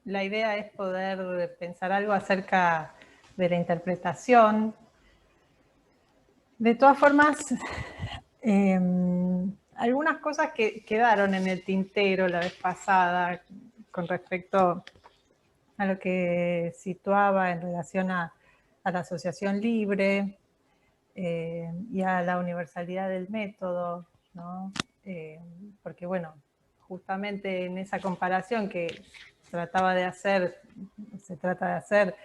La idea es poder pensar algo acerca de la interpretación. De todas formas, algunas cosas que quedaron en el tintero la vez pasada con respecto a lo que situaba en relación a la asociación libre y a la universalidad del método, ¿no? Porque, bueno, justamente en esa comparación que se trata de hacer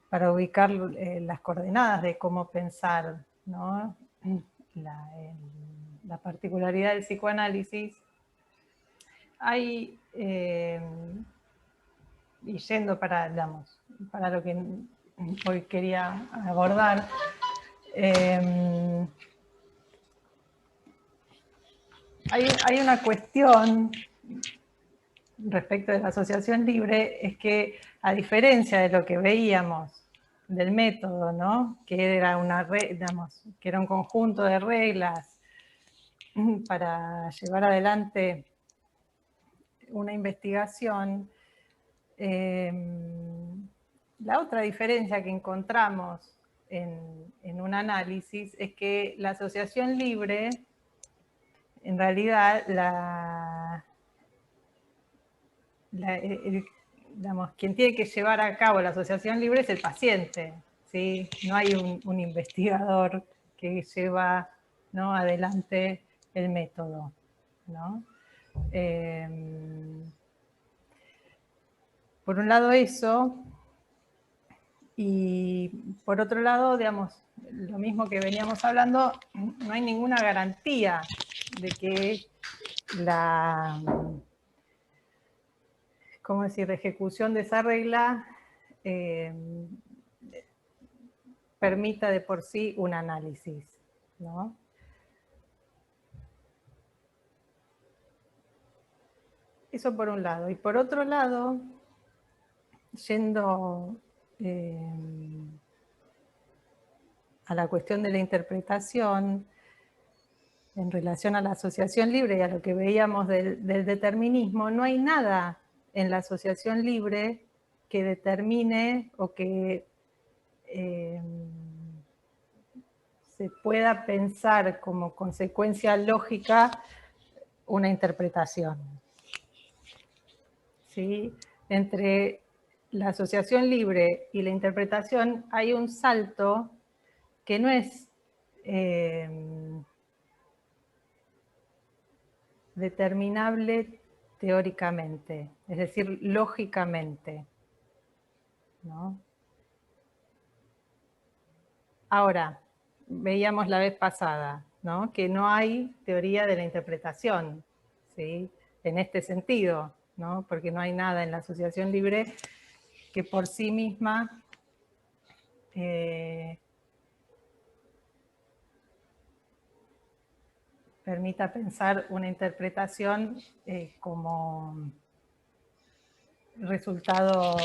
para ubicar las coordenadas de cómo pensar, ¿no? La particularidad del psicoanálisis, hay, y yendo para, digamos, para lo que hoy quería abordar, hay una cuestión respecto de la asociación libre, es que a diferencia de lo que veíamos del método, ¿no? Que era que era un conjunto de reglas para llevar adelante una investigación, la otra diferencia que encontramos en un análisis es que la asociación libre, en realidad, digamos, quien tiene que llevar a cabo la asociación libre es el paciente, ¿sí? No hay un investigador que lleva, ¿no?, adelante el método, ¿no? Por un lado eso, y por otro lado, digamos, lo mismo que veníamos hablando, no hay ninguna garantía de que la, ¿cómo decir?, la ejecución de esa regla permita de por sí un análisis, ¿no? Eso por un lado. Y por otro lado, yendo a la cuestión de la interpretación, en relación a la asociación libre y a lo que veíamos del determinismo, no hay nada en la asociación libre que determine o que se pueda pensar como consecuencia lógica una interpretación. ¿Sí? Entre la asociación libre y la interpretación hay un salto que no es determinable teóricamente, es decir, lógicamente, ¿no? Ahora, veíamos la vez pasada, ¿no?, que no hay teoría de la interpretación, ¿sí?, en este sentido, ¿no?, porque no hay nada en la asociación libre que por sí misma permita pensar una interpretación como un resultado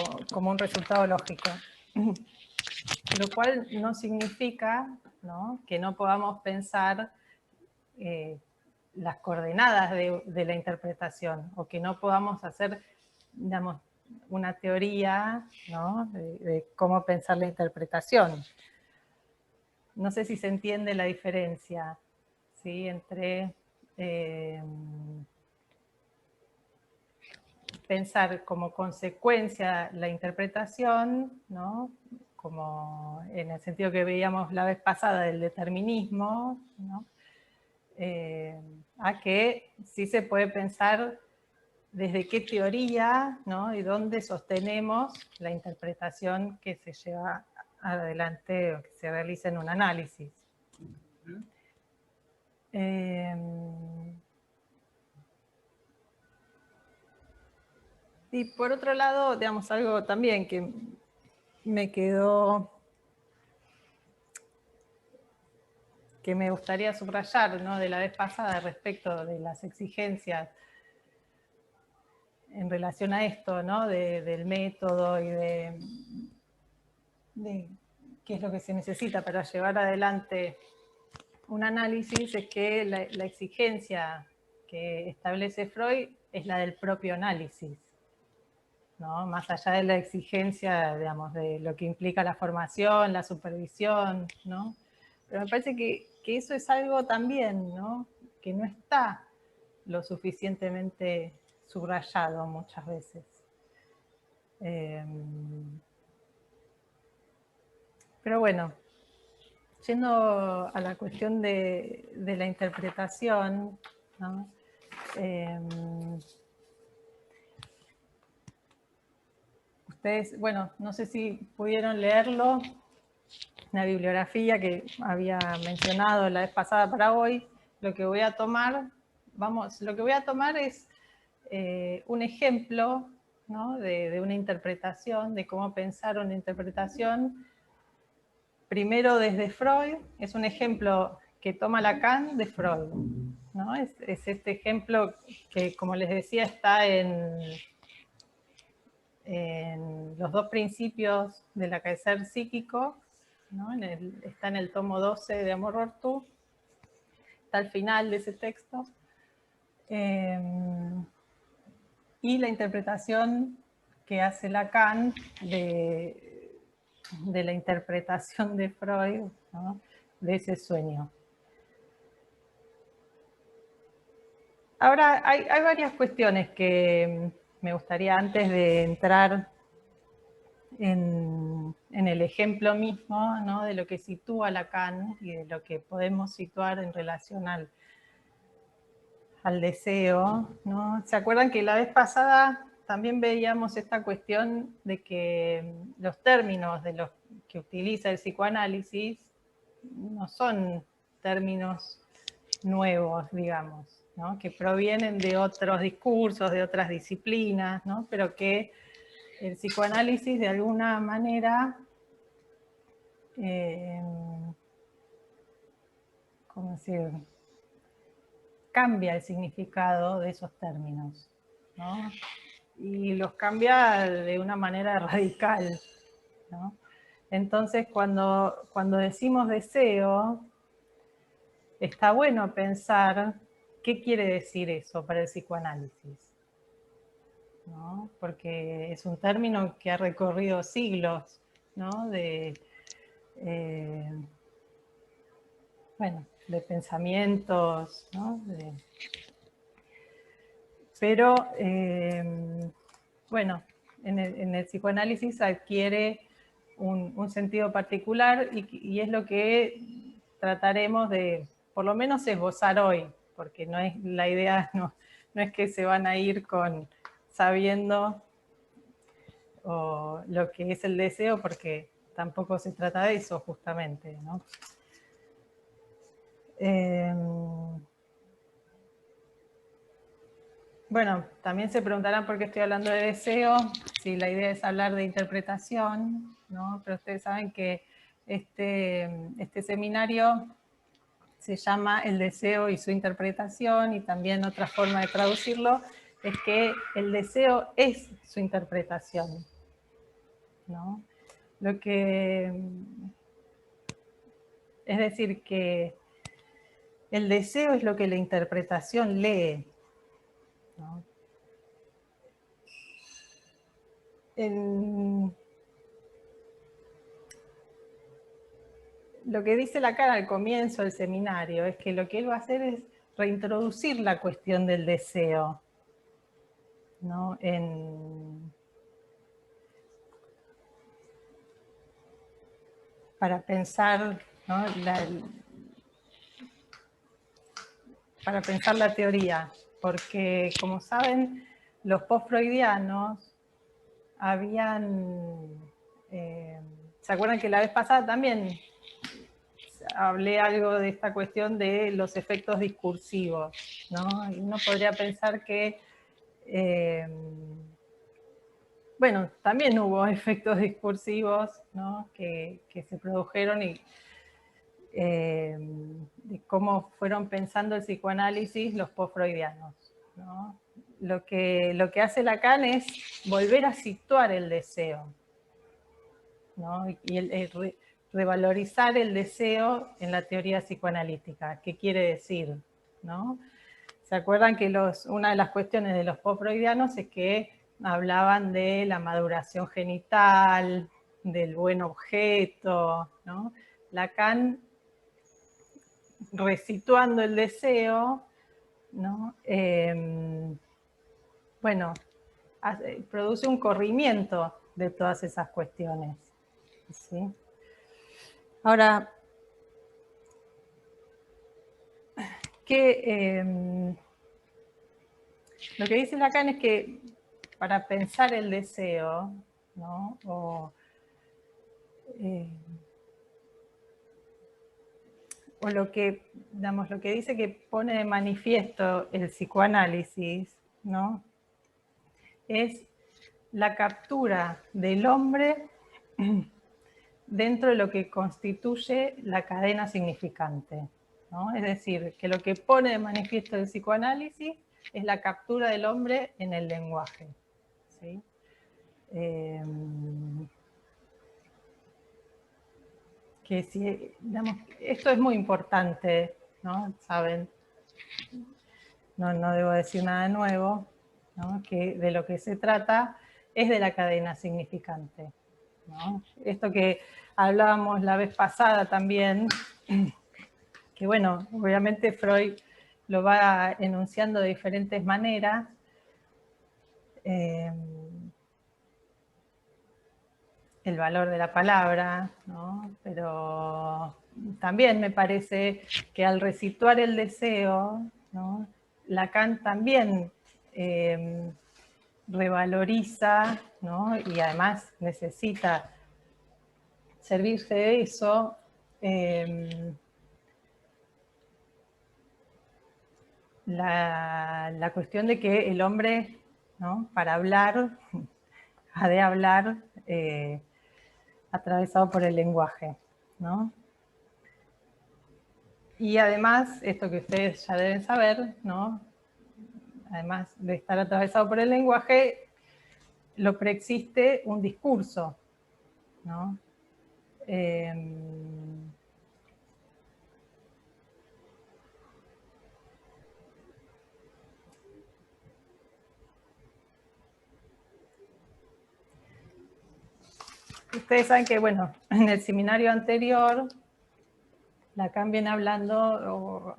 lógico. Lo cual no significa, ¿no?, que no podamos pensar las coordenadas de la interpretación, o que no podamos hacer, digamos, una teoría, ¿no?, de cómo pensar la interpretación. No sé si se entiende la diferencia, ¿sí?, entre pensar como consecuencia la interpretación, ¿no?, como en el sentido que veíamos la vez pasada del determinismo, ¿no?, a que sí se puede pensar desde qué teoría, ¿no?, y dónde sostenemos la interpretación que se lleva adelante o que se realiza en un análisis. Y por otro lado, digamos, algo también que me quedó, que me gustaría subrayar, ¿no?, de la vez pasada respecto de las exigencias en relación a esto, ¿no?, del método y de qué es lo que se necesita para llevar adelante un análisis, es que la exigencia que establece Freud es la del propio análisis, ¿no? Más allá de la exigencia, digamos, de lo que implica la formación, la supervisión, ¿no? Pero me parece que eso es algo también, ¿no? Que no está lo suficientemente subrayado muchas veces. Pero bueno, yendo a la cuestión de la interpretación, ¿no? Ustedes, bueno, no sé si pudieron leerlo, una bibliografía que había mencionado la vez pasada para hoy. Lo que voy a tomar, lo que voy a tomar es un ejemplo, ¿no? de una interpretación, de cómo pensar una interpretación, primero desde Freud. Es un ejemplo que toma Lacan de Freud, ¿no? Es este ejemplo que, como les decía, está en los dos principios del acaecer psíquico, ¿no? Está en el tomo 12 de Amor Ortu, está al final de ese texto. Y la interpretación que hace Lacan de la interpretación de Freud, ¿no? De ese sueño. Ahora, hay varias cuestiones que me gustaría, antes de entrar en el ejemplo mismo, ¿no? De lo que sitúa Lacan y de lo que podemos situar en relación al deseo, ¿no? ¿Se acuerdan que la vez pasada también veíamos esta cuestión de que los términos de los que utiliza el psicoanálisis no son términos nuevos, digamos, ¿no? Que provienen de otros discursos, de otras disciplinas, ¿no? Pero que el psicoanálisis de alguna manera ¿cómo decir? Cambia el significado de esos términos, ¿no? Y los cambia de una manera radical, ¿no? Entonces, cuando decimos deseo, está bueno pensar qué quiere decir eso para el psicoanálisis, ¿no? Porque es un término que ha recorrido siglos, ¿no? Bueno, de pensamientos, ¿no? Pero, bueno, en el psicoanálisis adquiere un sentido particular y es lo que trataremos de, por lo menos, esbozar hoy, porque no es, la idea no es que se van a ir sabiendo lo que es el deseo, porque tampoco se trata de eso, justamente, ¿no? Bueno, también se preguntarán por qué estoy hablando de deseo, si la idea es hablar de interpretación, ¿no? Pero ustedes saben que este seminario se llama El deseo y su interpretación, y también otra forma de traducirlo es que el deseo es su interpretación, ¿no? Es decir, que el deseo es lo que la interpretación lee, ¿no? Lo que dice Lacan al comienzo del seminario es que lo que él va a hacer es reintroducir la cuestión del deseo, ¿no? Para pensar, ¿no? Para pensar la teoría, porque, como saben, los post-freudianos ¿se acuerdan que la vez pasada también hablé algo de esta cuestión de los efectos discursivos, ¿no? Y uno podría pensar que, bueno, también hubo efectos discursivos, ¿no? que se produjeron y de cómo fueron pensando el psicoanálisis los post-freudianos, ¿no? Lo que hace Lacan es volver a situar el deseo, ¿no? Y revalorizar el deseo en la teoría psicoanalítica. ¿Qué quiere decir? ¿No? ¿Se acuerdan que una de las cuestiones de los post-freudianos es que hablaban de la maduración genital, del buen objeto, ¿no? Lacan, resituando el deseo, ¿no? Bueno, produce un corrimiento de todas esas cuestiones, ¿sí? Ahora, lo que dice Lacan es que para pensar el deseo, ¿no? O lo que, digamos, lo que dice que pone de manifiesto el psicoanálisis, ¿no? Es la captura del hombre dentro de lo que constituye la cadena significante, ¿no? Es decir, que lo que pone de manifiesto el psicoanálisis es la captura del hombre en el lenguaje, ¿sí? Que si, digamos, esto es muy importante, ¿no? Saben, no debo decir nada nuevo, ¿no? Que de lo que se trata es de la cadena significante, ¿no? Esto que hablábamos la vez pasada también, que bueno, obviamente Freud lo va enunciando de diferentes maneras, el valor de la palabra, ¿no? Pero también me parece que al resituar el deseo, ¿no? Lacan también revaloriza, ¿no? Y además necesita servirse de eso, la cuestión de que el hombre, ¿no? Para hablar, ha de hablar atravesado por el lenguaje, ¿no? Y además, esto que ustedes ya deben saber, ¿no? Además de estar atravesado por el lenguaje, lo preexiste un discurso, ¿no? Ustedes saben que, bueno, en el seminario anterior, Lacan viene hablando,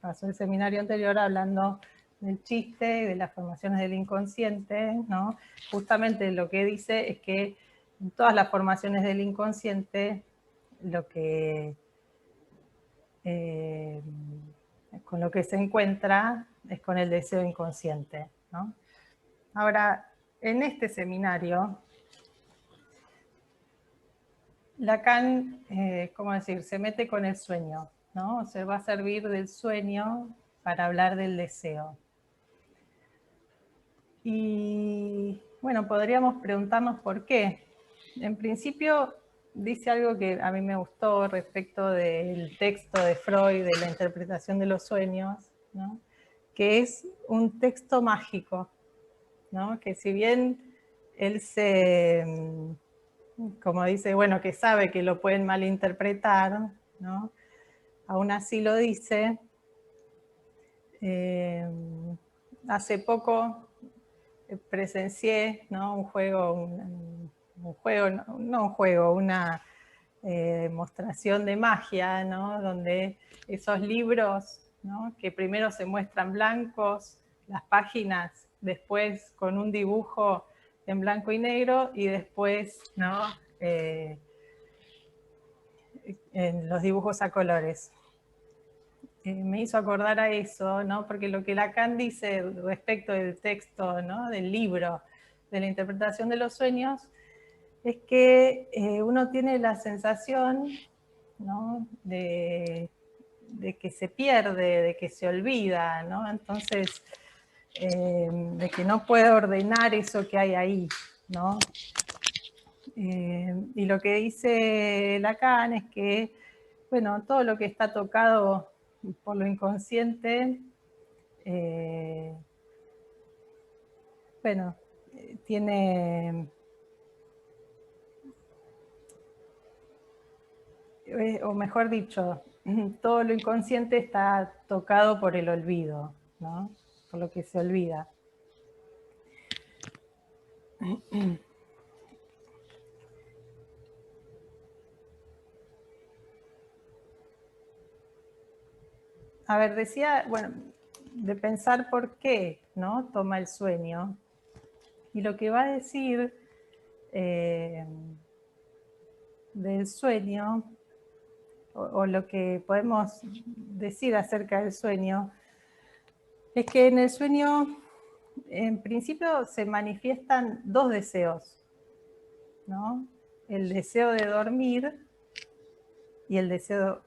pasó el seminario anterior hablando del chiste y de las formaciones del inconsciente, ¿no? Justamente lo que dice es que en todas las formaciones del inconsciente, lo que con lo que se encuentra es con el deseo inconsciente, ¿no? Ahora, en este seminario, Lacan, ¿cómo decir?, se mete con el sueño, ¿no? Se va a servir del sueño para hablar del deseo. Y bueno, podríamos preguntarnos por qué. En principio dice algo que a mí me gustó respecto del texto de Freud, de la interpretación de los sueños, ¿no? Que es un texto mágico, ¿no? Que si bien él como dice, bueno, que sabe que lo pueden malinterpretar, ¿no? Aún así lo dice. Hace poco presencié, ¿no? Una demostración de magia, ¿no? Donde esos libros, ¿no? Que primero se muestran blancos, las páginas, después con un dibujo en blanco y negro, y después, ¿no? En los dibujos a colores. Me hizo acordar a eso, ¿no? Porque lo que Lacan dice respecto del texto, ¿no? Del libro, de la interpretación de los sueños, es que uno tiene la sensación, ¿no? de que se pierde, de que se olvida, ¿no? Entonces, de que no puede ordenar eso que hay ahí, ¿no? Y lo que dice Lacan es que, bueno, todo lo que está tocado por lo inconsciente, bueno, tiene, o mejor dicho, todo lo inconsciente está tocado por el olvido, ¿no? Por lo que se olvida. A ver, decía, bueno, de pensar por qué, ¿no? Toma el sueño. Y lo que va a decir del sueño, o lo que podemos decir acerca del sueño, es que en el sueño, en principio, se manifiestan dos deseos, ¿no? El deseo de dormir y el deseo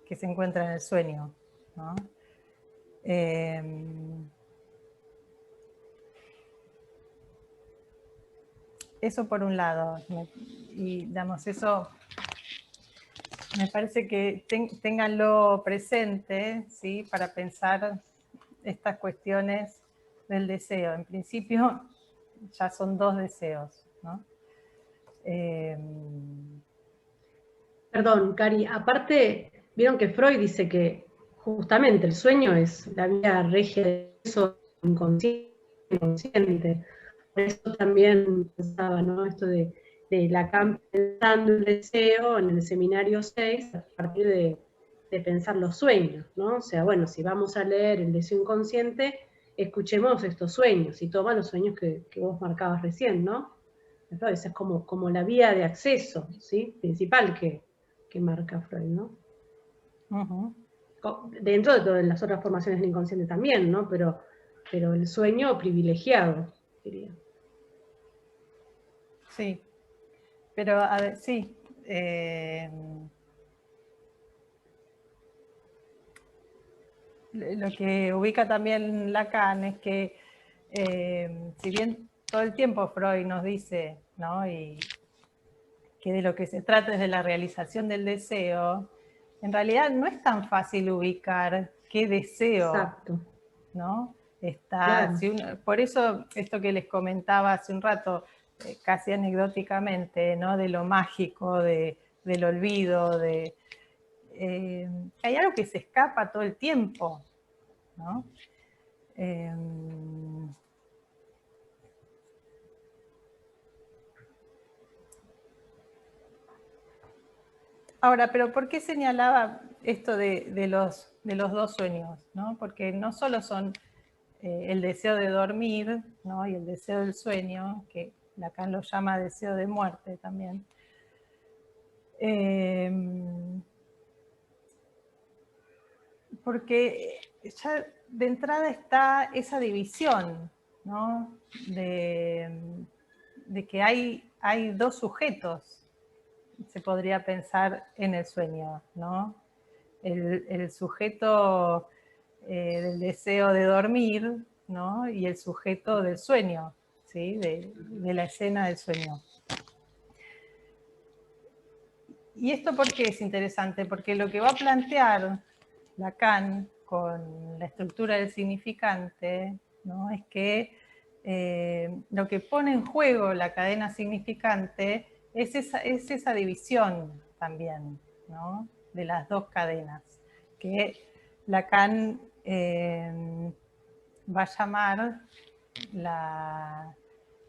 que se encuentra en el sueño, ¿no? Eso por un lado, y digamos, eso me parece que ténganlo presente, ¿sí? Para pensar estas cuestiones del deseo. En principio ya son dos deseos, ¿no? Perdón, Cari, aparte, vieron que Freud dice que justamente el sueño es la vía regia de eso inconsciente. Por eso también pensaba, ¿no? Esto de Lacan pensando el deseo en el seminario 6 a partir de pensar los sueños, ¿no? O sea, bueno, si vamos a leer el deseo inconsciente, escuchemos estos sueños y toma los sueños que vos marcabas recién, ¿no? Entonces es como la vía de acceso, ¿sí? Principal que marca Freud, ¿no? Dentro de todas las otras formaciones del inconsciente también, ¿no? Pero el sueño privilegiado, diría. Sí, pero a ver, sí. Lo que ubica también Lacan es que, si bien todo el tiempo Freud nos dice, ¿no? Y que de lo que se trata es de la realización del deseo, en realidad no es tan fácil ubicar qué deseo, Exacto. ¿no? Está, Claro. si por eso esto que les comentaba hace un rato, casi anecdóticamente, ¿no? De lo mágico, del olvido, hay algo que se escapa todo el tiempo, ¿no? Ahora, pero ¿por qué señalaba esto de los dos sueños? ¿No? Porque no solo son el deseo de dormir, ¿no? Y el deseo del sueño, que Lacan lo llama deseo de muerte también. Porque ya de entrada está esa división, ¿no? De que hay dos sujetos, se podría pensar en el sueño, ¿no? El sujeto del deseo de dormir, ¿no? Y el sujeto del sueño, ¿sí? De la escena del sueño. ¿Y esto por qué es interesante? Porque lo que va a plantear Lacan con la estructura del significante, ¿no? Es que lo que pone en juego la cadena significante es esa división también, ¿no? De las dos cadenas, que Lacan va a llamar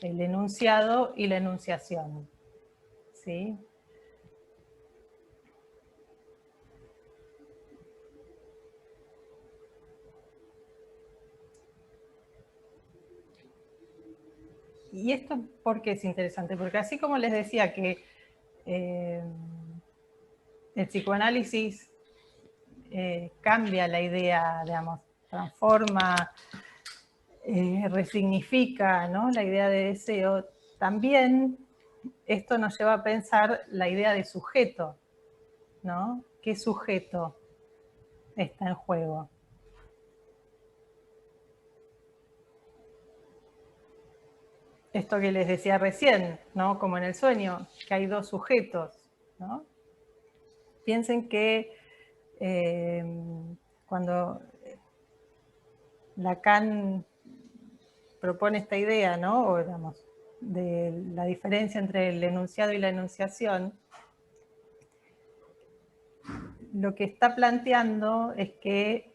el enunciado y la enunciación, ¿sí? Y esto, ¿por qué es interesante? Porque así como les decía que el psicoanálisis cambia la idea, digamos, transforma, resignifica, ¿no? La idea de deseo, también esto nos lleva a pensar la idea de sujeto, ¿no? ¿Qué sujeto está en juego? Esto que les decía recién, ¿no? Como en el sueño, que hay dos sujetos, ¿no? Piensen que cuando Lacan propone esta idea, ¿no? O digamos, de la diferencia entre el enunciado y la enunciación, lo que está planteando es que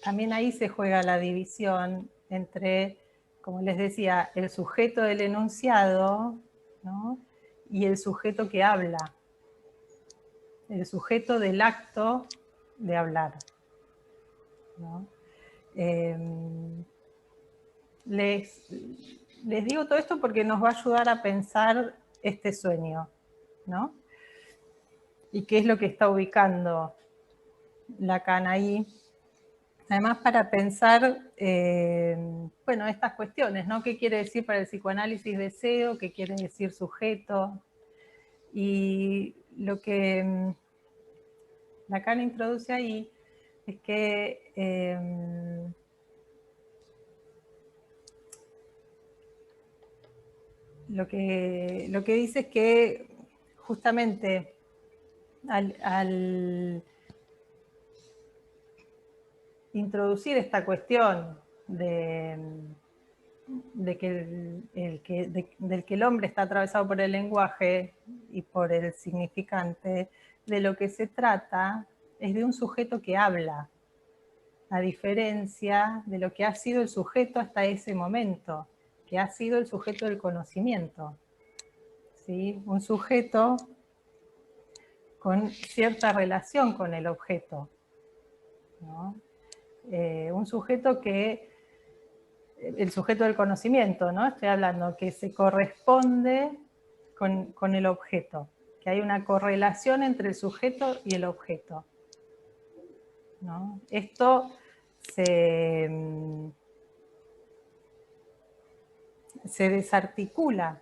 también ahí se juega la división entre como les decía, el sujeto del enunciado, ¿no? Y el sujeto que habla, el sujeto del acto de hablar, ¿no? Les digo todo esto porque nos va a ayudar a pensar este sueño, ¿no? Y qué es lo que está ubicando Lacan ahí. Además, para pensar, bueno, estas cuestiones, ¿no? ¿Qué quiere decir para el psicoanálisis deseo? ¿Qué quiere decir sujeto? Y lo que Lacan introduce ahí es que lo que dice es que justamente al introducir esta cuestión del que el hombre está atravesado por el lenguaje y por el significante, de lo que se trata es de un sujeto que habla, a diferencia de lo que ha sido el sujeto hasta ese momento, que ha sido el sujeto del conocimiento. ¿Sí? Un sujeto con cierta relación con el objeto, ¿no? Un sujeto que, el sujeto del conocimiento, ¿no? Estoy hablando, que se corresponde con el objeto, que hay una correlación entre el sujeto y el objeto, ¿no? Esto se desarticula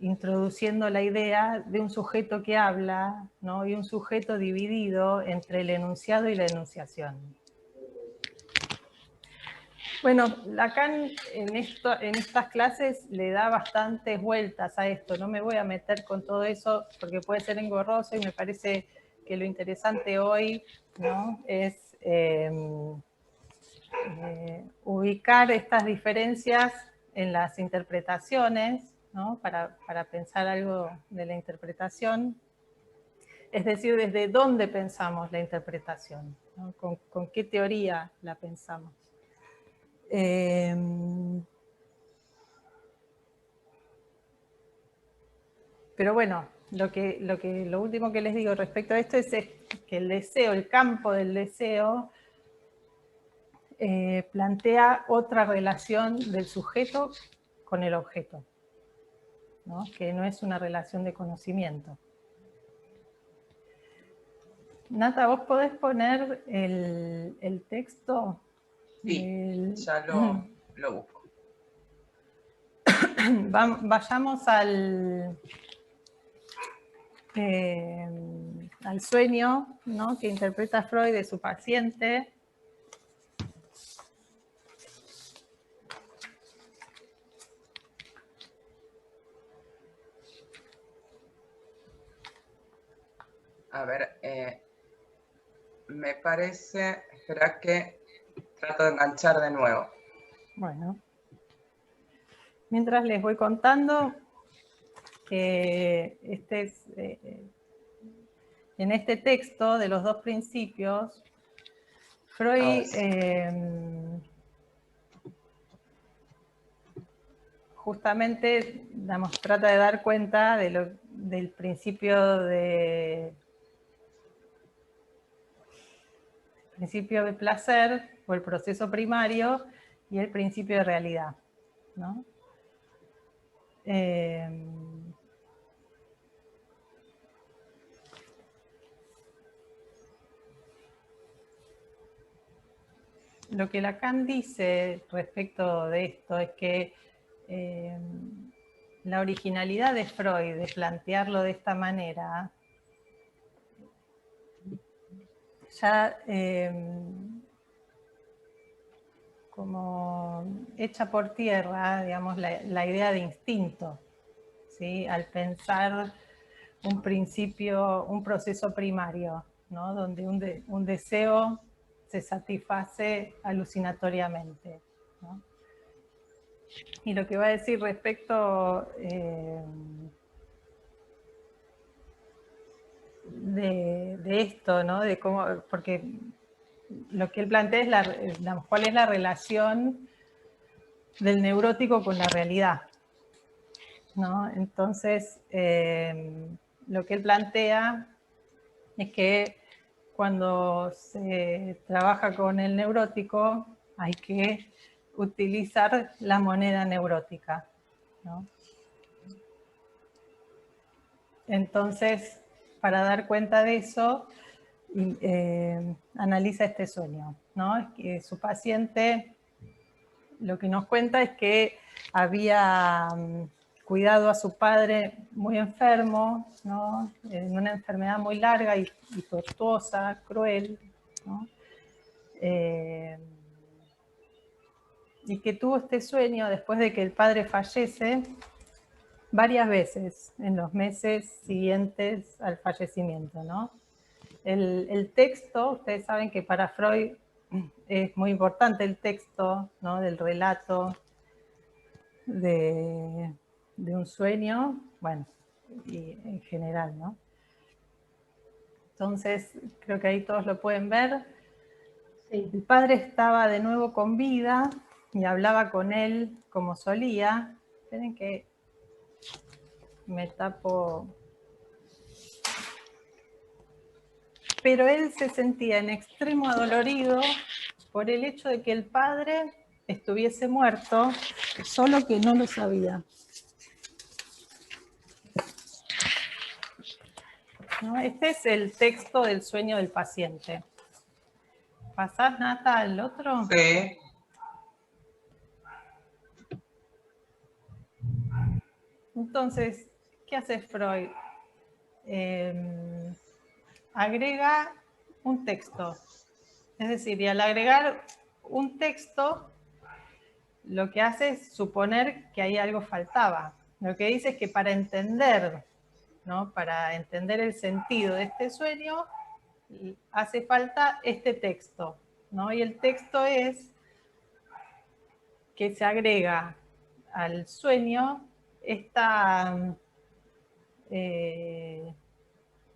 introduciendo la idea de un sujeto que habla, ¿no? Y un sujeto dividido entre el enunciado y la enunciación. Bueno, Lacan en estas clases le da bastantes vueltas a esto. No me voy a meter con todo eso porque puede ser engorroso y me parece que lo interesante hoy, ¿no? Es ubicar estas diferencias en las interpretaciones, ¿no? Para pensar algo de la interpretación. Es decir, desde dónde pensamos la interpretación, ¿no? ¿Con qué teoría la pensamos? Pero bueno, lo último que les digo respecto a esto es que el deseo, el campo del deseo, plantea otra relación del sujeto con el objeto, ¿no? Que no es una relación de conocimiento. Nata, ¿vos podés poner el texto? Sí, ya lo busco. Vayamos al sueño, ¿no? Que interpreta Freud de su paciente. A ver, me parece, espera que trato de enganchar de nuevo. Bueno. Mientras les voy contando que en este texto de los dos principios, Freud justamente trata de dar cuenta del principio de placer o el proceso primario y el principio de realidad, ¿no? Lo que Lacan dice respecto de esto es que la originalidad de Freud de plantearlo de esta manera ya como echa por tierra, digamos, la idea de instinto, ¿sí? Al pensar un principio, un proceso primario, ¿no? Donde un deseo se satisface alucinatoriamente, ¿no? Y lo que va a decir respecto de esto, ¿no? De cómo, porque lo que él plantea es cuál es la relación del neurótico con la realidad, ¿no? Entonces, lo que él plantea es que cuando se trabaja con el neurótico hay que utilizar la moneda neurótica, ¿no? Entonces, para dar cuenta de eso, analiza este sueño, ¿no? Es que su paciente lo que nos cuenta es que había cuidado a su padre muy enfermo, ¿no? En una enfermedad muy larga y tortuosa, cruel, ¿no? Y que tuvo este sueño después de que el padre fallece varias veces en los meses siguientes al fallecimiento, ¿no? El texto, ustedes saben que para Freud es muy importante el texto, ¿no? Del relato de un sueño, bueno, y en general, ¿no? Entonces, creo que ahí todos lo pueden ver. Sí. El padre estaba de nuevo con vida y hablaba con él como solía. Esperen que me tapo. Pero él se sentía en extremo adolorido por el hecho de que el padre estuviese muerto, solo que no lo sabía. ¿No? Este es el texto del sueño del paciente. ¿Pasás, Nata, al otro? Sí. Entonces, ¿qué hace Freud? Agrega un texto. Es decir, y al agregar un texto, lo que hace es suponer que ahí algo faltaba. Lo que dice es que para entender, ¿no? Para entender el sentido de este sueño, hace falta este texto, ¿no? Y el texto es que se agrega al sueño esta,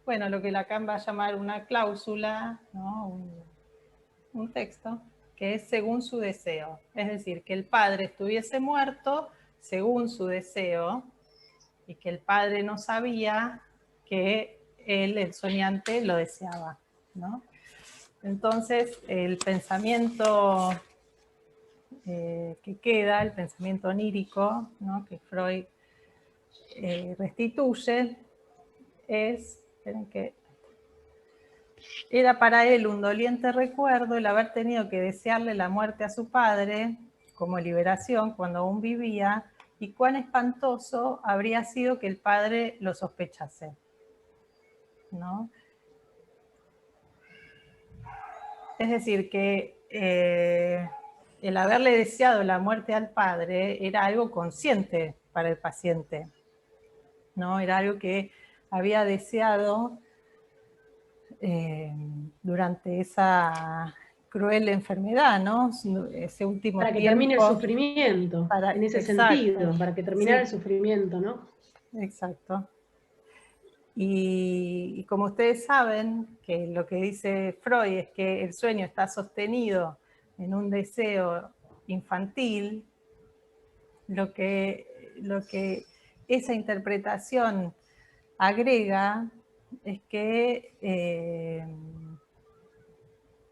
bueno, lo que Lacan va a llamar una cláusula, ¿no? Un texto, que es según su deseo. Es decir, que el padre estuviese muerto según su deseo y que el padre no sabía que él, el soñante, lo deseaba, ¿no? Entonces, el pensamiento que queda, el pensamiento onírico, ¿no? Que Freud restituye, es, esperen que era para él un doliente recuerdo el haber tenido que desearle la muerte a su padre como liberación cuando aún vivía, y cuán espantoso habría sido que el padre lo sospechase, ¿no? Es decir, que el haberle deseado la muerte al padre era algo consciente para el paciente, ¿no? Era algo que había deseado durante esa cruel enfermedad, ¿no? Ese último para que tiempo, termine el sufrimiento, en ese sentido, para que terminara el sufrimiento, ¿no? Exacto. Y como ustedes saben, que lo que dice Freud es que el sueño está sostenido en un deseo infantil, lo que esa interpretación agrega es que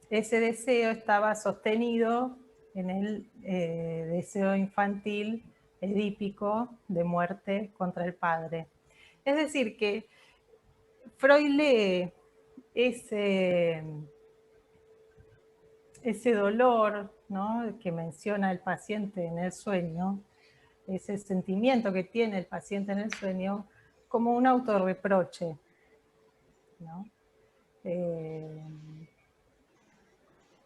ese deseo estaba sostenido en el deseo infantil edípico de muerte contra el padre. Es decir, que Freud lee ese dolor, ¿no? Que menciona el paciente en el sueño, ese sentimiento que tiene el paciente en el sueño, como un autorreproche, ¿no?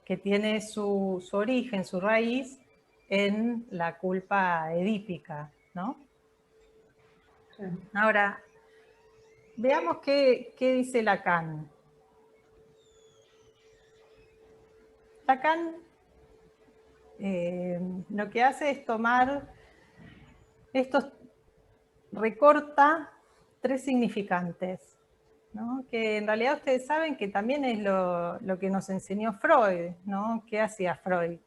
Que tiene su origen, su raíz en la culpa edípica, ¿no? Sí. Ahora, veamos qué dice Lacan. Lacan lo que hace es tomar estos, recorta tres significantes, ¿no? Que en realidad ustedes saben que también es lo que nos enseñó Freud, ¿no? ¿Qué hacía Freud?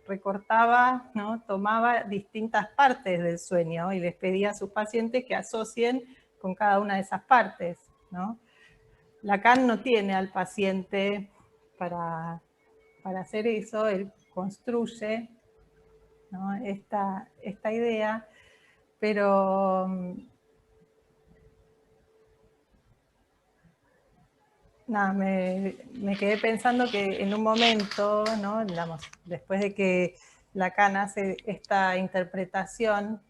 recortaba, ¿no? Tomaba distintas partes del sueño y les pedía a sus pacientes que asocien con cada una de esas partes, ¿no? Lacan no tiene al paciente para hacer eso, él construye, ¿no? esta idea, pero nada, me quedé pensando que en un momento, ¿no? Digamos, después de que Lacan hace esta interpretación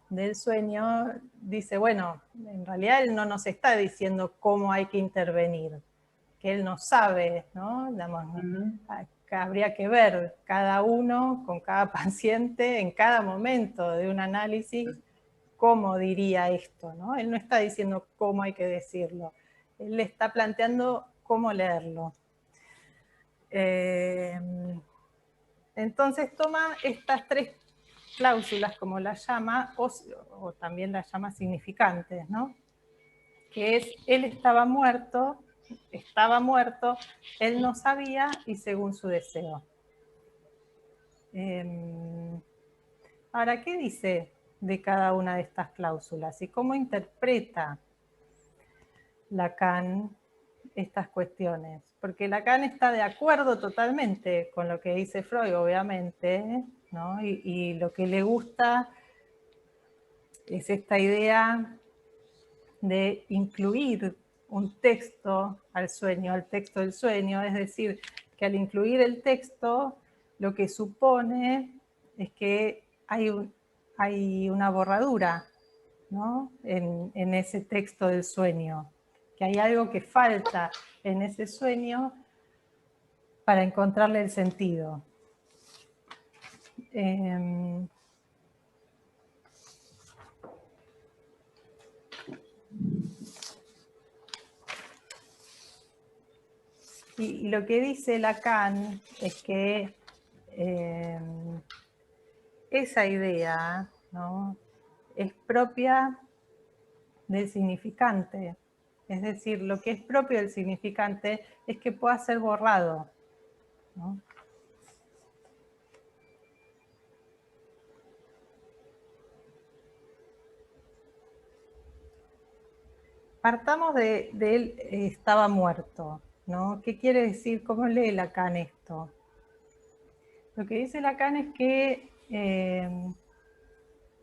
del sueño, dice, bueno, en realidad él no nos está diciendo cómo hay que intervenir, que él no sabe, ¿no? Digamos, habría que ver cada uno con cada paciente en cada momento de un análisis cómo diría esto, ¿no? Él no está diciendo cómo hay que decirlo, él le está planteando cómo leerlo. Entonces toma estas tres cláusulas, como las llama, o también las llama significantes, ¿no? Que es, él estaba muerto, él no sabía y según su deseo. Ahora, ¿qué dice de cada una de estas cláusulas y cómo interpreta Lacan estas cuestiones? Porque Lacan está de acuerdo totalmente con lo que dice Freud, obviamente, ¿no? Y lo que le gusta es esta idea de incluir un texto al sueño, al texto del sueño, es decir, que al incluir el texto, lo que supone es que hay una borradura, ¿no? en ese texto del sueño, que hay algo que falta en ese sueño para encontrarle el sentido. Y lo que dice Lacan es que esa idea, ¿no? es propia del significante. Es decir, lo que es propio del significante es que pueda ser borrado, ¿no? Partamos de él estaba muerto, ¿no? ¿Qué quiere decir? ¿Cómo lee Lacan esto? Lo que dice Lacan es que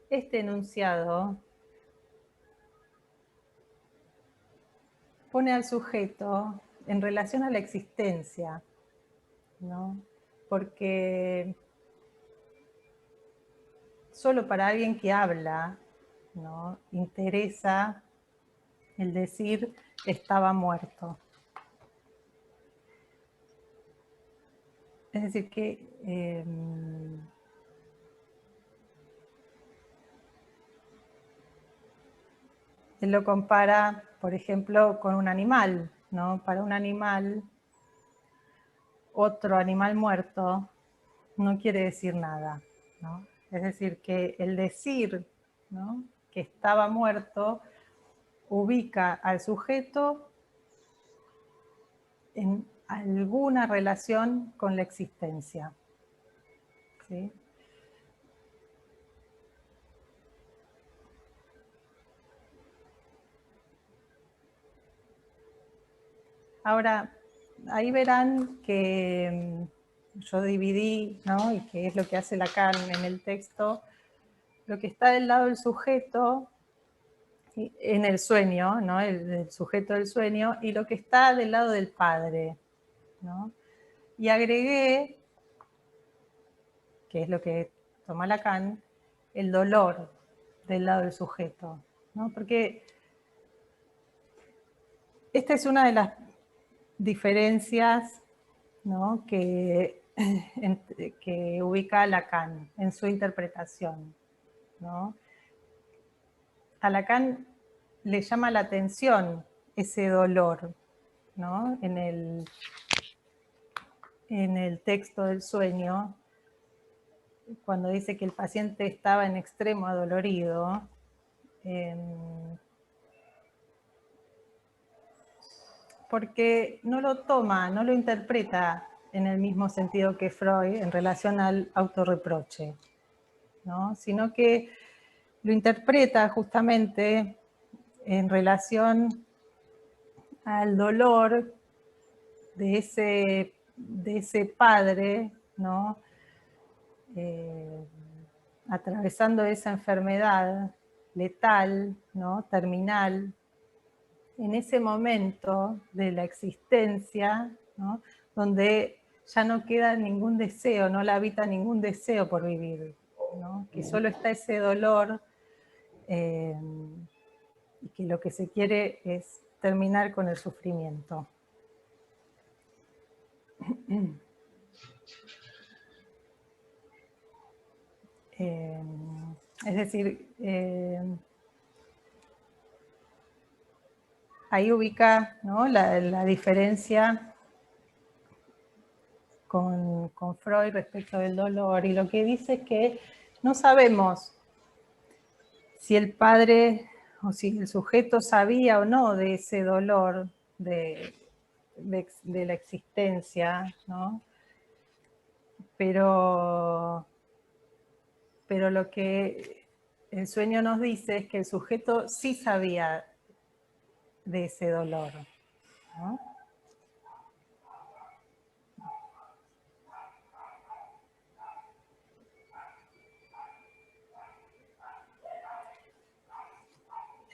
este enunciado pone al sujeto en relación a la existencia, ¿no? Porque solo para alguien que habla, ¿no? interesa el decir estaba muerto. Es decir, que él lo compara, por ejemplo, con un animal, ¿no? Para un animal, otro animal muerto no quiere decir nada, ¿no? Es decir, que el decir, ¿no? que estaba muerto ubica al sujeto en alguna relación con la existencia, ¿sí? Ahora, ahí verán que yo dividí, ¿no? y que es lo que hace Lacan en el texto, lo que está del lado del sujeto en el sueño, ¿no? el sujeto del sueño, y lo que está del lado del padre, ¿no? Y agregué, que es lo que toma Lacan, el dolor del lado del sujeto, ¿no? Porque esta es una de las diferencias, ¿no? que ubica Lacan en su interpretación, ¿no? A Lacan le llama la atención ese dolor, ¿no? en el texto del sueño, cuando dice que el paciente estaba en extremo adolorido, porque no lo toma, no lo interpreta en el mismo sentido que Freud en relación al autorreproche, ¿no? Sino que lo interpreta justamente en relación al dolor de ese padre, ¿no? Atravesando esa enfermedad letal, ¿no? Terminal, en ese momento de la existencia, ¿no? Donde ya no queda ningún deseo, no la habita ningún deseo por vivir, ¿no? Que solo está ese dolor, y que lo que se quiere es terminar con el sufrimiento. Es decir, ahí ubica, ¿no? la diferencia con Freud respecto del dolor, y lo que dice es que no sabemos si el padre o si el sujeto sabía o no de ese dolor de la existencia, ¿no? Pero lo que el sueño nos dice es que el sujeto sí sabía de ese dolor, ¿no?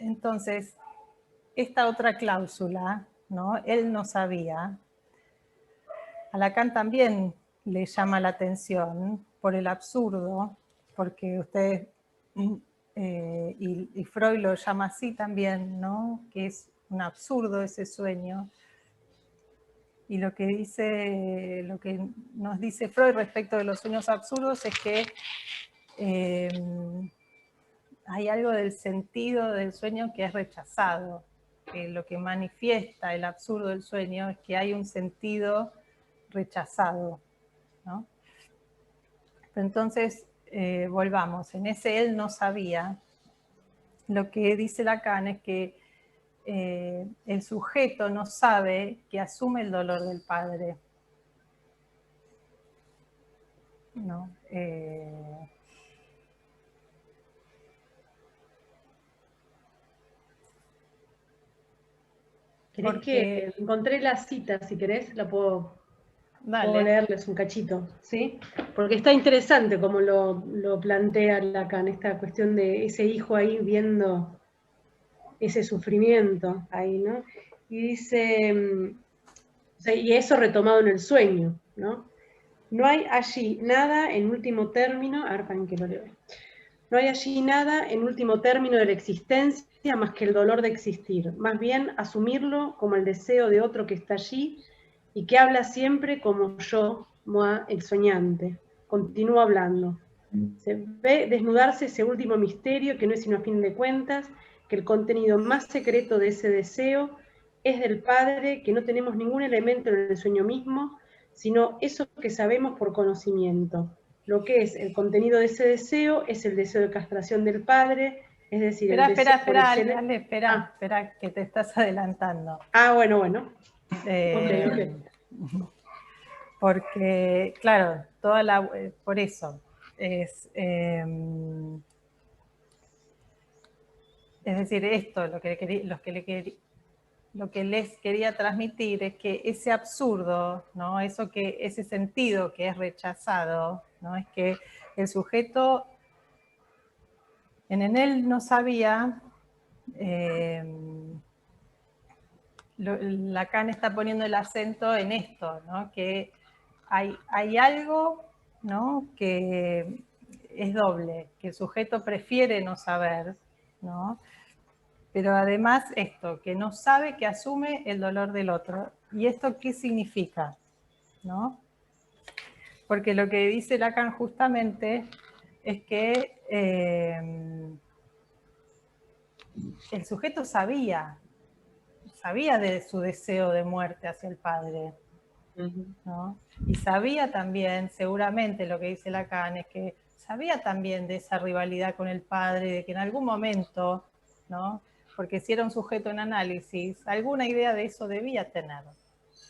Entonces, esta otra cláusula, ¿no? Él no sabía. A Lacan también le llama la atención por el absurdo, porque ustedes, y Freud lo llama así también, ¿no? Que es un absurdo ese sueño. Y lo que nos dice Freud respecto de los sueños absurdos es que hay algo del sentido del sueño que es rechazado, que lo que manifiesta el absurdo del sueño es que hay un sentido rechazado, ¿no? Entonces, volvamos, en ese él no sabía. Lo que dice Lacan es que el sujeto no sabe que asume el dolor del padre, ¿no? Que encontré la cita, si querés, la puedo leerles un cachito, ¿sí? Porque está interesante como lo plantea Lacan, esta cuestión de ese hijo ahí viendo ese sufrimiento ahí, ¿no? Y dice, o sea, y eso retomado en el sueño, ¿no? No hay allí nada en último término, arpan que lo leo. No hay allí nada en último término de la existencia más que el dolor de existir, más bien asumirlo como el deseo de otro que está allí y que habla siempre como yo, moi, el soñante. Continúa hablando. Se ve desnudarse ese último misterio que no es sino a fin de cuentas, que el contenido más secreto de ese deseo es del Padre, que no tenemos ningún elemento en el sueño mismo, sino eso que sabemos por conocimiento. Lo que es el contenido de ese deseo es el deseo de castración del padre, es decir, espera, que te estás adelantando. Ah, bueno. Okay. Porque, claro, por eso, es decir, esto, lo que les quería transmitir es que ese absurdo, ¿no? Ese sentido que es rechazado, ¿no? Es que el sujeto en él no sabía, Lacan está poniendo el acento en esto, ¿no? Que hay algo, ¿no? Que es doble, que el sujeto prefiere no saber, ¿no? Pero además esto, que no sabe, que asume el dolor del otro. ¿Y esto qué significa? ¿No? Porque lo que dice Lacan justamente es que el sujeto sabía de su deseo de muerte hacia el padre, ¿no? Y sabía también, seguramente lo que dice Lacan es que sabía también de esa rivalidad con el padre, de que en algún momento, ¿no? Porque si era un sujeto en análisis, alguna idea de eso debía tener,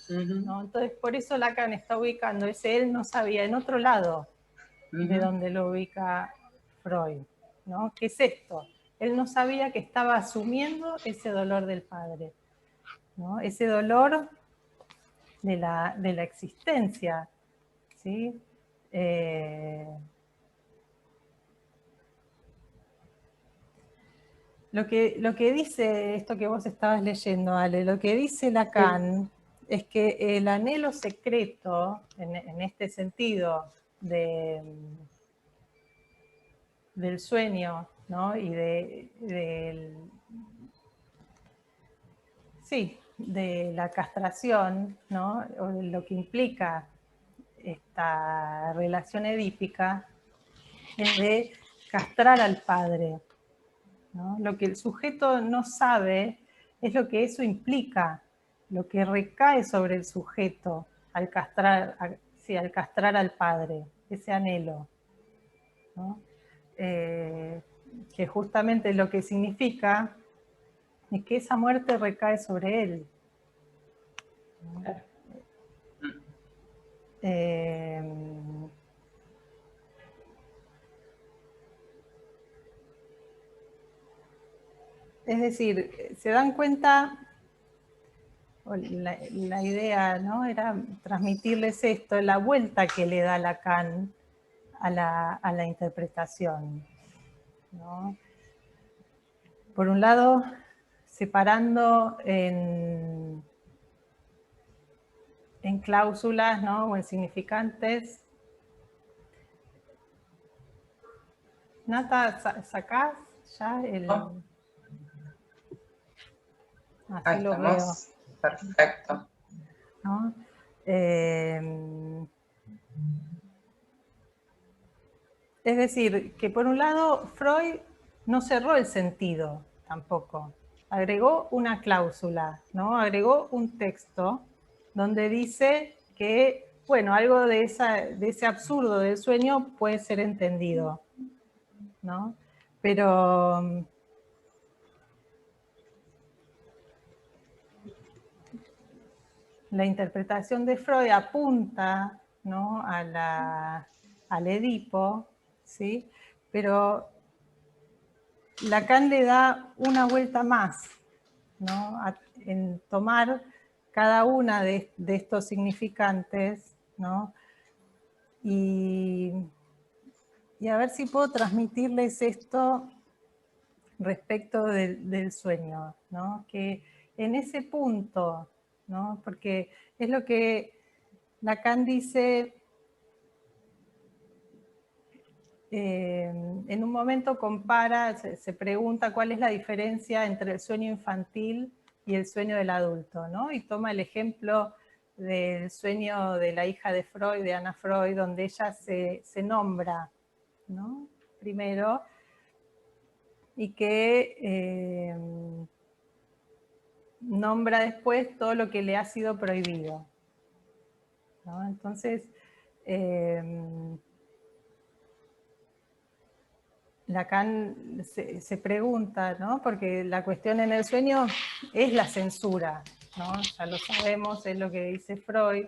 ¿no? Entonces, por eso Lacan está ubicando ese él no sabía en otro lado de donde lo ubica Freud, ¿no? ¿Qué es esto? Él no sabía que estaba asumiendo ese dolor del padre, ¿no? Ese dolor de la existencia, ¿sí? Lo que dice esto que vos estabas leyendo, Ale, lo que dice Lacan es que el anhelo secreto, en este sentido, del sueño, ¿no? Y de la castración, ¿no? O de lo que implica esta relación edípica, es de castrar al padre, ¿no? Lo que el sujeto no sabe es lo que eso implica, lo que recae sobre el sujeto al castrar al padre, ese anhelo, ¿no? Que justamente lo que significa es que esa muerte recae sobre él, ¿no? Es decir, se dan cuenta, la idea, ¿no? Era transmitirles esto, la vuelta que le da Lacan a la interpretación, ¿no? Por un lado, separando en cláusulas, ¿no? O en significantes. Nata, ¿sacás ya el...? Así Ahí lo estamos. veo. Perfecto. ¿No? Es decir, que por un lado Freud no cerró el sentido tampoco. Agregó una cláusula, ¿no? Agregó un texto donde dice que, bueno, algo de ese absurdo del sueño puede ser entendido, ¿no? Pero la interpretación de Freud apunta, ¿no? al Edipo, ¿sí? Pero Lacan le da una vuelta más, ¿no? En tomar cada una de estos significantes, ¿no? Y a ver si puedo transmitirles esto respecto del sueño, ¿no? Que en ese punto, ¿no? Porque es lo que Lacan dice, en un momento compara, se pregunta cuál es la diferencia entre el sueño infantil y el sueño del adulto, ¿no? Y toma el ejemplo del sueño de la hija de Freud, de Anna Freud, donde ella se nombra, ¿no? Primero, y que nombra después todo lo que le ha sido prohibido, ¿no? Entonces, Lacan se pregunta, ¿no? Porque la cuestión en el sueño es la censura, ¿no? Ya lo sabemos, es lo que dice Freud.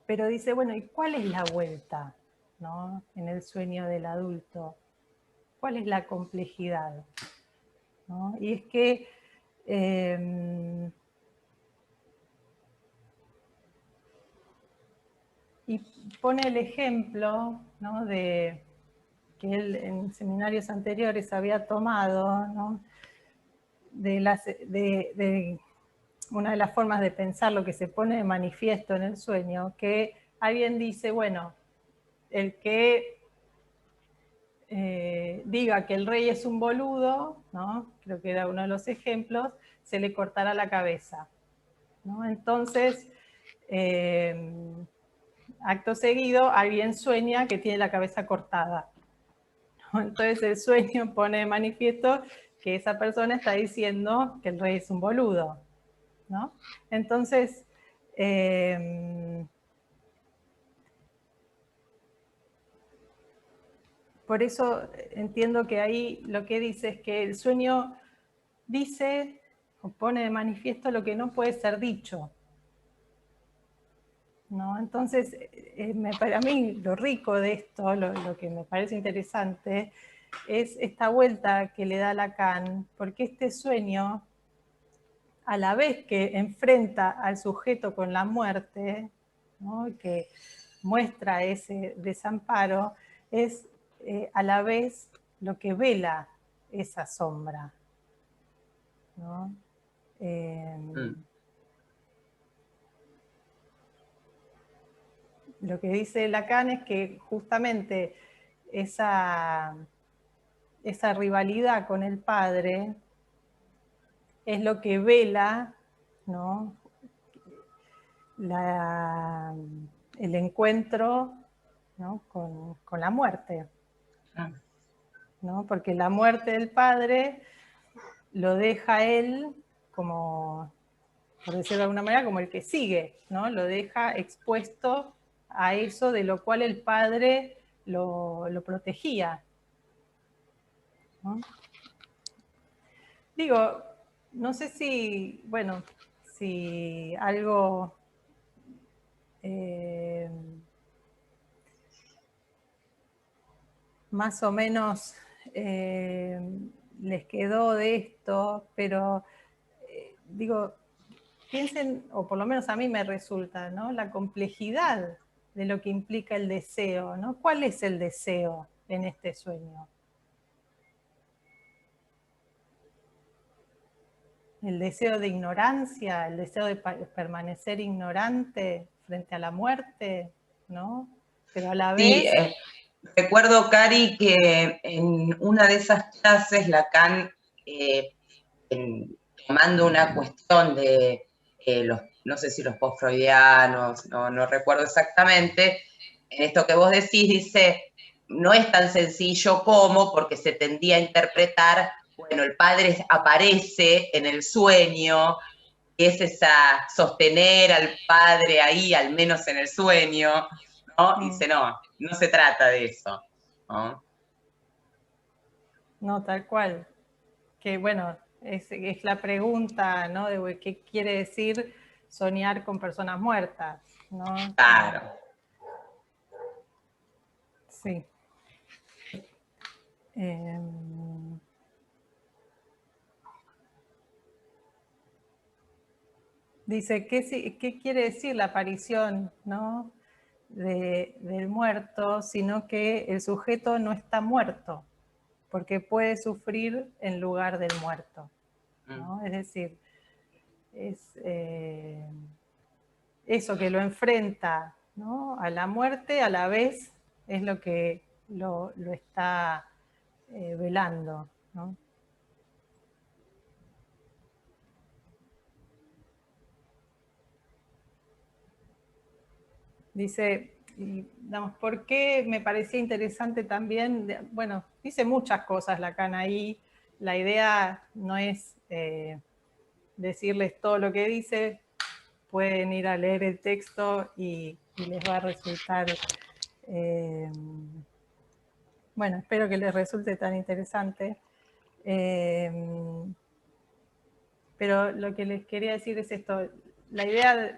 Pero dice, bueno, ¿y cuál es la vuelta, ¿no? En el sueño del adulto? ¿Cuál es la complejidad? ¿No? Y es que y pone el ejemplo, ¿no? De que él en seminarios anteriores había tomado, ¿no? de una de las formas de pensar lo que se pone de manifiesto en el sueño, que alguien dice, bueno, el que diga que el rey es un boludo, ¿no? Creo que era uno de los ejemplos, se le cortará la cabeza, ¿no? Entonces, acto seguido, alguien sueña que tiene la cabeza cortada, ¿no? Entonces el sueño pone de manifiesto que esa persona está diciendo que el rey es un boludo, ¿no? Entonces, por eso entiendo que ahí lo que dice es que el sueño dice o pone de manifiesto lo que no puede ser dicho, ¿no? Entonces, para mí lo rico de esto, lo que me parece interesante, es esta vuelta que le da Lacan, porque este sueño, a la vez que enfrenta al sujeto con la muerte, ¿no?, que muestra ese desamparo, es a la vez lo que vela esa sombra, ¿no? Lo que dice Lacan es que justamente esa rivalidad con el padre es lo que vela, ¿no?, el encuentro, ¿no?, con la muerte, ¿no? Porque la muerte del padre lo deja él como, por decirlo de alguna manera, como el que sigue, ¿no? Lo deja expuesto a eso de lo cual el padre lo protegía, ¿no? Digo, no sé si, bueno, si algo más o menos les quedó de esto, pero digo, piensen, o por lo menos a mí me resulta, ¿no?, la complejidad de lo que implica el deseo, ¿no? ¿Cuál es el deseo en este sueño? El deseo de ignorancia, el deseo de permanecer ignorante frente a la muerte, ¿no? Pero a la vez... Sí, recuerdo, Cari, que en una de esas clases Lacan, tomando una cuestión de no sé si los post-freudianos, no recuerdo exactamente, en esto que vos decís, dice, no es tan sencillo como, porque se tendía a interpretar, bueno, el padre aparece en el sueño, y es esa, sostener al padre ahí, al menos en el sueño, ¿no? Y dice, no se trata de eso, ¿no? No, tal cual. Que bueno, es la pregunta, ¿no?, de qué quiere decir soñar con personas muertas, ¿no? Claro. Sí. Dice, ¿qué quiere decir la aparición, ¿no?, del muerto, sino que el sujeto no está muerto, porque puede sufrir en lugar del muerto, ¿no? Es decir, es eso que lo enfrenta, ¿no?, a la muerte, a la vez es lo que lo está velando, ¿no? Dice, digamos, ¿por qué me parecía interesante también? Bueno, dice muchas cosas Lacan ahí. La idea no es decirles todo lo que dice, pueden ir a leer el texto y les va a resultar, bueno, espero que les resulte tan interesante. Pero lo que les quería decir es esto, la idea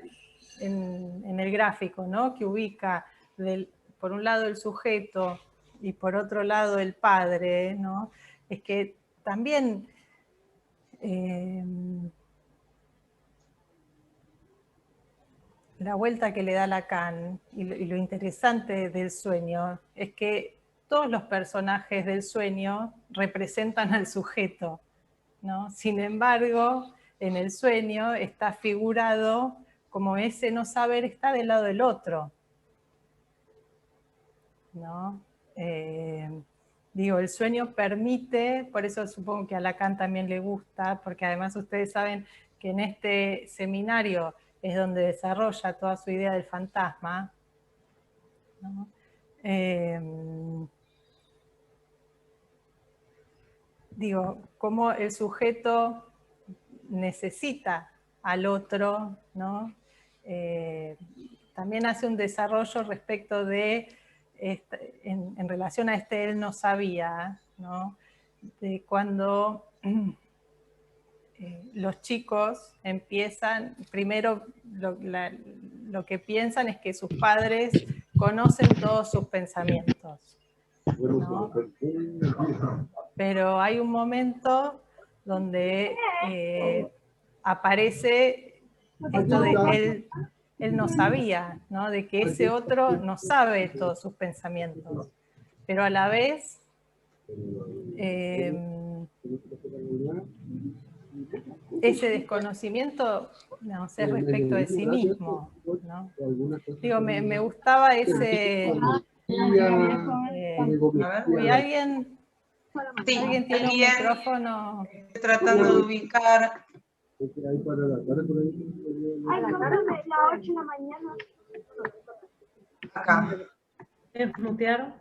en el gráfico, ¿no?, que ubica por un lado el sujeto y por otro lado el padre, ¿no?, es que también la vuelta que le da Lacan y lo interesante del sueño es que todos los personajes del sueño representan al sujeto, ¿no? Sin embargo, en el sueño está figurado como ese no saber está del lado del otro, ¿no? Digo, el sueño permite, por eso supongo que a Lacan también le gusta, porque además ustedes saben que en este seminario es donde desarrolla toda su idea del fantasma, ¿no? Digo, cómo el sujeto necesita al otro, ¿no? También hace un desarrollo respecto de en relación a él no sabía, ¿no? De cuando los chicos empiezan, primero lo que piensan es que sus padres conocen todos sus pensamientos, ¿no? Pero hay un momento donde aparece esto de él no sabía, ¿no? De que ese otro no sabe todos sus pensamientos, pero a la vez ese desconocimiento, no sé, respecto de sí mismo, ¿no? Digo, me gustaba ese... ¿alguien tiene un micrófono? Estoy tratando de ubicar. Ay, cómprame la 8 de la mañana. Acá. ¿Es mutear?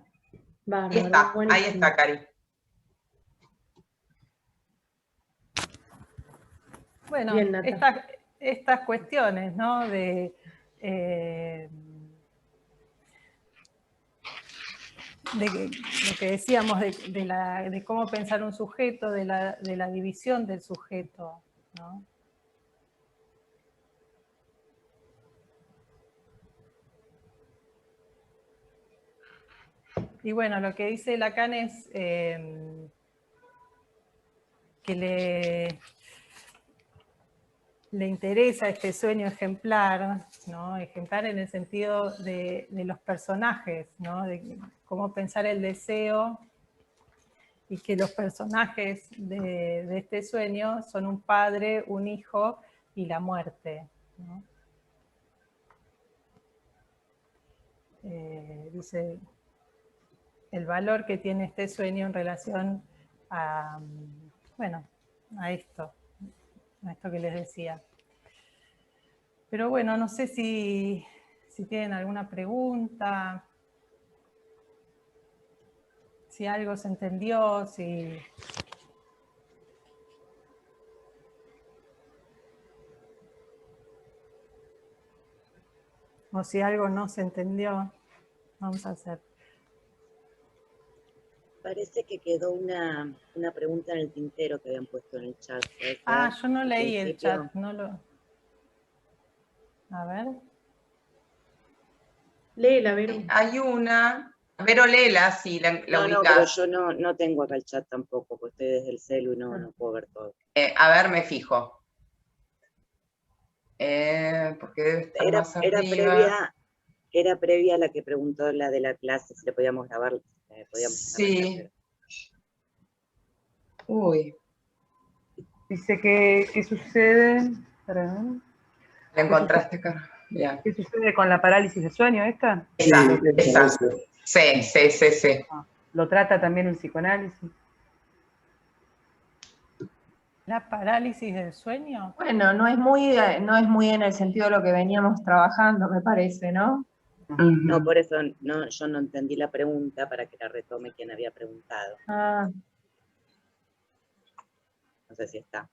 Ahí está, Cari. Bueno, bien, estas cuestiones, ¿no? De lo que decíamos de cómo pensar un sujeto, de la división del sujeto, ¿no? Y bueno, lo que dice Lacan es que le interesa este sueño ejemplar, ¿no? Ejemplar en el sentido de los personajes, ¿no? De cómo pensar el deseo, y que los personajes de este sueño son un padre, un hijo y la muerte, ¿no? Dice el valor que tiene este sueño en relación a, bueno, a esto que les decía. Pero bueno, no sé si tienen alguna pregunta, si algo se entendió, si... o si algo no se entendió. Vamos a hacer. Parece que quedó una pregunta en el tintero que habían puesto en el chat. Ah, yo no leí el chat, no lo... A ver. Léela, Vero. Hay una... Vero, léela, sí, la ubicás. No, pero yo no tengo acá el chat tampoco, porque estoy desde el celu y no puedo ver todo. A ver, me fijo. Porque debe estar más arriba. Era previa a la que preguntó la de la clase, si le podíamos grabar. Sí. Uy. Dice que ¿qué sucede? ¿La encontraste, Carlos? Ya. ¿Qué sucede con la parálisis de sueño esta? Esa. Sí. Lo trata también el psicoanálisis. ¿La parálisis del sueño? Bueno, no es muy en el sentido de lo que veníamos trabajando, me parece, ¿no? No, por eso yo no entendí la pregunta, para que la retome quien había preguntado. Ah. No sé si está.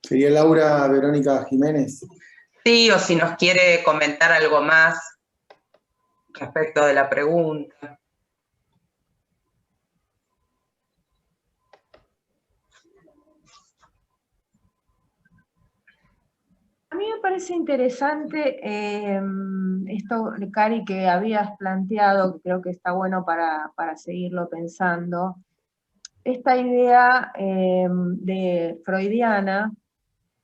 ¿Sería Laura Verónica Jiménez? Sí, o si nos quiere comentar algo más respecto de la pregunta. A mí me parece interesante esto, Cari, que habías planteado, que creo que está bueno para seguirlo pensando, esta idea de freudiana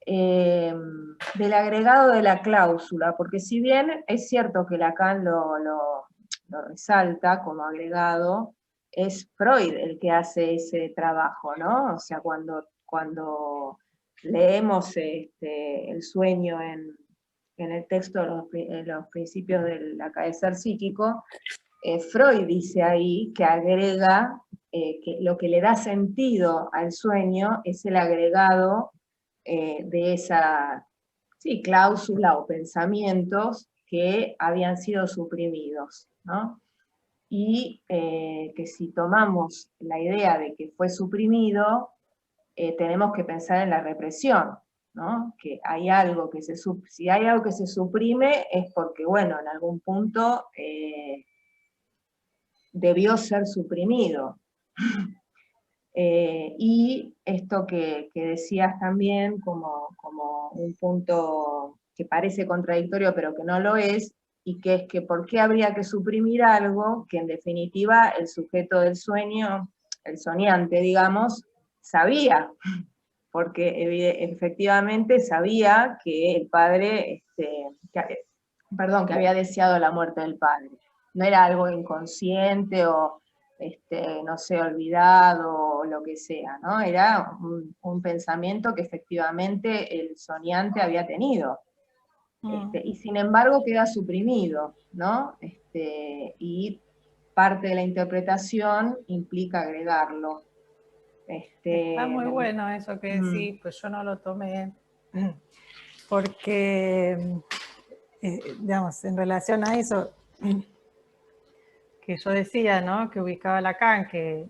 del agregado de la cláusula, porque si bien es cierto que Lacan lo resalta como agregado, es Freud el que hace ese trabajo, ¿no? O sea, cuando leemos el sueño en el texto de los principios del acaecer psíquico, Freud dice ahí que agrega, que lo que le da sentido al sueño es el agregado de esa cláusula o pensamientos que habían sido suprimidos, ¿no? y que si tomamos la idea de que fue suprimido, tenemos que pensar en la represión, ¿no? Que hay algo que si hay algo que se suprime es porque, bueno, en algún punto debió ser suprimido. Y esto que decías también como un punto que parece contradictorio pero que no lo es, y que es que por qué habría que suprimir algo que en definitiva el sujeto del sueño, el soñante, digamos, sabía, porque efectivamente sabía que el padre, que había deseado la muerte del padre. No era algo inconsciente o, no sé, olvidado o lo que sea, ¿no? Era un pensamiento que efectivamente el soñante había tenido. Y sin embargo queda suprimido, ¿no? Y parte de la interpretación implica agregarlo. Está muy bueno eso que decís, pues yo no lo tomé, porque, digamos, en relación a eso que yo decía, ¿no? Que ubicaba Lacan, que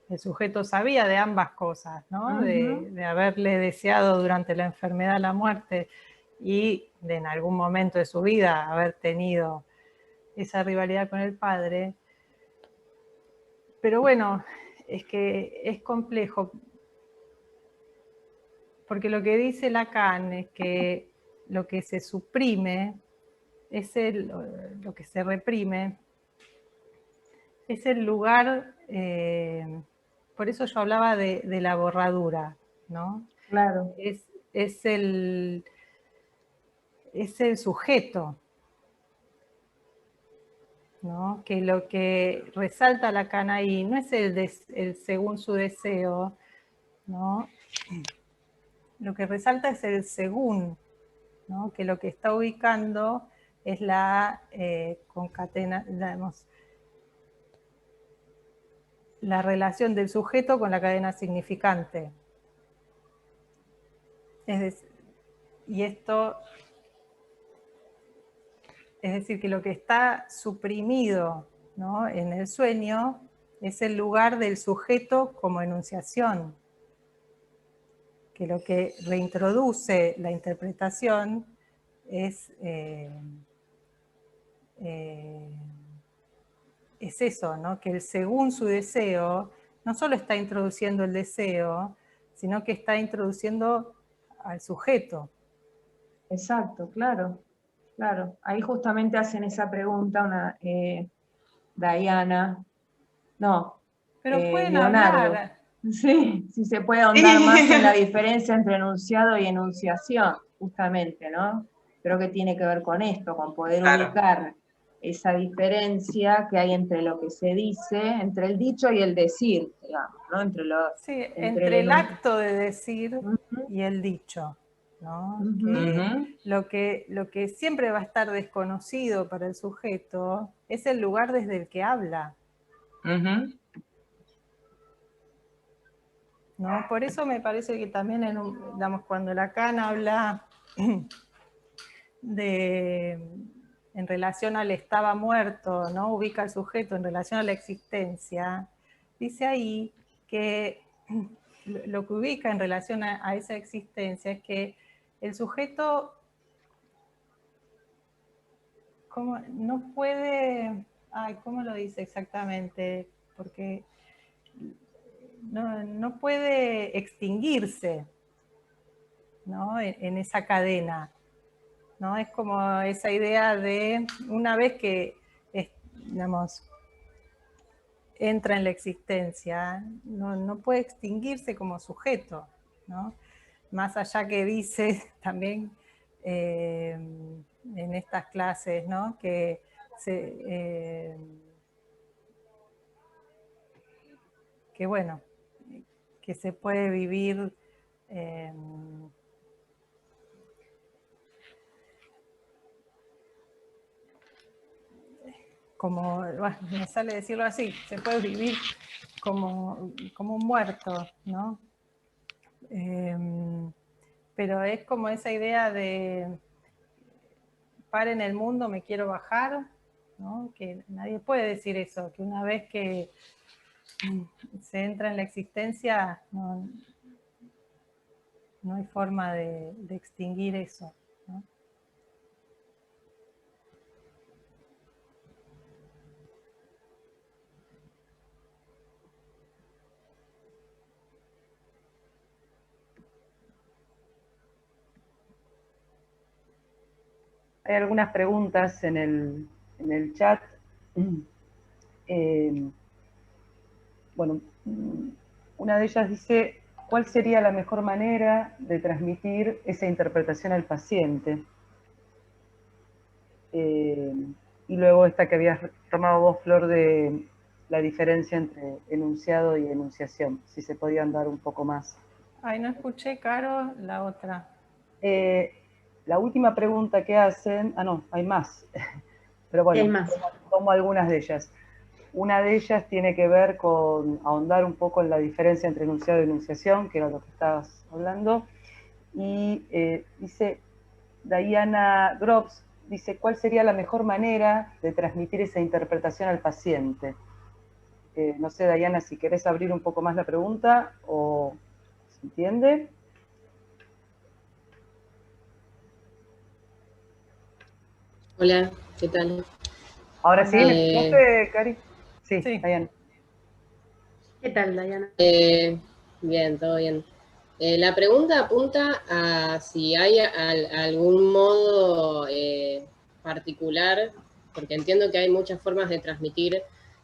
el sujeto sabía de ambas cosas, ¿no? De haberle deseado durante la enfermedad la muerte y de en algún momento de su vida haber tenido esa rivalidad con el padre. Pero bueno, es que es complejo, porque lo que dice Lacan es que lo que se suprime, lo que se reprime, es el lugar, por eso yo hablaba de la borradura, ¿no? Claro. Es el sujeto, ¿no? Que lo que resalta Lacan ahí no es el según su deseo, ¿no? Lo que resalta es el según, ¿no? Que lo que está ubicando es la la relación del sujeto con la cadena significante. Y esto, es decir, que lo que está suprimido, ¿no? En el sueño es el lugar del sujeto como enunciación, que lo que reintroduce la interpretación es eso, ¿no? Que el según su deseo no solo está introduciendo el deseo, sino que está introduciendo al sujeto. Exacto, claro, claro. Ahí justamente hacen esa pregunta Diana, no, Pero pueden Leonardo. hablar. Sí, si se puede ahondar más en la diferencia entre enunciado y enunciación, justamente, ¿no? Creo que tiene que ver con esto, con poder ubicar esa diferencia que hay entre lo que se dice, entre el dicho y el decir, digamos, ¿no? Entre el acto de decir y el dicho, ¿no? Que lo que siempre va a estar desconocido para el sujeto es el lugar desde el que habla. ¿No? Por eso me parece que también digamos, cuando Lacan habla en relación al estaba muerto, ¿no? Ubica al sujeto en relación a la existencia, dice ahí que lo que ubica en relación a esa existencia es que el sujeto no puede, ¿cómo lo dice exactamente? Porque no puede extinguirse, ¿no? En esa cadena, ¿no? Es como esa idea de una vez que, digamos, entra en la existencia, no puede extinguirse como sujeto, ¿no? Más allá que dice también en estas clases, ¿no? Que bueno, que se puede vivir como, bueno, me sale decirlo así, se puede vivir como un muerto, ¿no? Pero es como esa idea de paren el mundo, me quiero bajar, ¿no? Que nadie puede decir eso, que una vez que se entra en la existencia, no hay forma de extinguir eso, ¿no? Hay algunas preguntas en el chat. Bueno, una de ellas dice, ¿cuál sería la mejor manera de transmitir esa interpretación al paciente? Y luego esta que habías tomado vos, Flor, de la diferencia entre enunciado y enunciación, si se podían dar un poco más. Ay, no escuché, Caro, la otra. La última pregunta que hacen, no, hay más, pero bueno, hay más. Tomo algunas de ellas. Una de ellas tiene que ver con ahondar un poco en la diferencia entre enunciado y enunciación, que era lo que estabas hablando, y dice Diana Groves, dice, ¿cuál sería la mejor manera de transmitir esa interpretación al paciente? No sé, Diana, si querés abrir un poco más la pregunta, o ¿se entiende? Hola, ¿qué tal? Ahora sí, ¿me escuchaste, Cari? Sí, Diana. ¿Qué tal, Diana? Bien, todo bien. La pregunta apunta a si hay algún modo particular, porque entiendo que hay muchas formas de transmitir,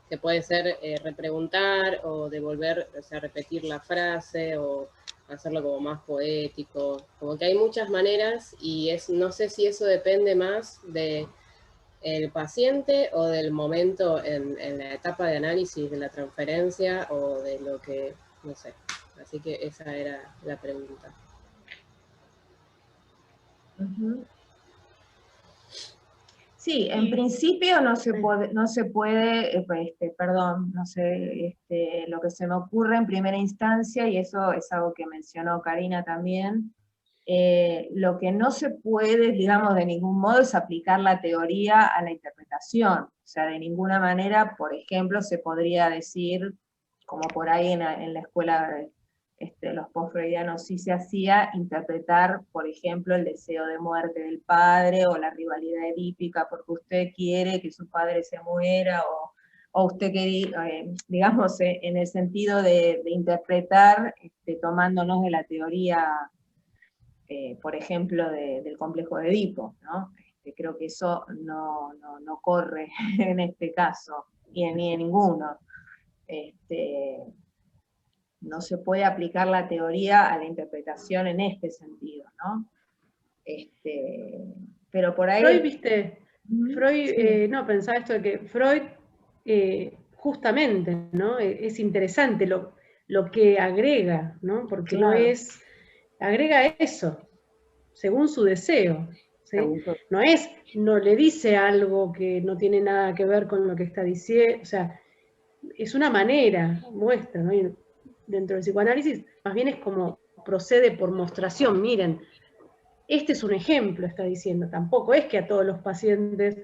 que puede ser repreguntar o devolver, o sea, repetir la frase o hacerlo como más poético, como que hay muchas maneras y no sé si eso depende más de el paciente o del momento en la etapa de análisis de la transferencia o de lo que, no sé. Así que esa era la pregunta. Sí, en principio no se puede, perdón, no sé, lo que se me ocurre en primera instancia, y eso es algo que mencionó Karina también, lo que no se puede, digamos, de ningún modo es aplicar la teoría a la interpretación. O sea, de ninguna manera, por ejemplo, se podría decir, como por ahí en la escuela los post-freudianos sí se hacía, interpretar, por ejemplo, el deseo de muerte del padre, o la rivalidad edípica porque usted quiere que su padre se muera, o usted quiere, digamos, en el sentido de interpretar, tomándonos de la teoría, por ejemplo, del complejo de Edipo, ¿no? Creo que eso no corre en este caso, ni en ninguno. No se puede aplicar la teoría a la interpretación en este sentido, ¿no? Pero por ahí... Freud, viste, Freud, no, pensaba esto de que Freud, justamente, ¿no? Es interesante lo que agrega, ¿no? Porque claro. agrega eso, según su deseo, ¿sí? No le dice algo que no tiene nada que ver con lo que está diciendo, o sea, es una manera, muestra, ¿no? Y dentro del psicoanálisis, más bien es como procede por mostración, miren, este es un ejemplo, está diciendo, tampoco es que a todos los pacientes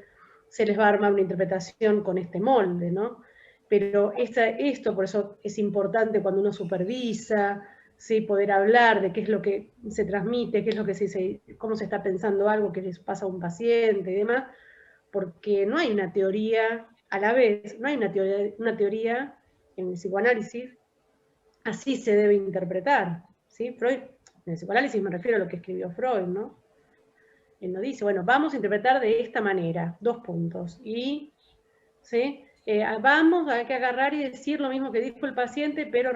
se les va a armar una interpretación con este molde, ¿no? Pero esto por eso es importante cuando uno supervisa, ¿sí? Poder hablar de qué es lo que se transmite, qué es lo que cómo se está pensando algo que les pasa a un paciente y demás, porque no hay una teoría, a la vez, no hay una teoría en el psicoanálisis, así se debe interpretar, ¿sí? Freud, en el psicoanálisis me refiero a lo que escribió Freud, ¿no? Él nos dice, bueno, vamos a interpretar de esta manera, 2 puntos, y, ¿sí? Hay que agarrar y decir lo mismo que dijo el paciente, pero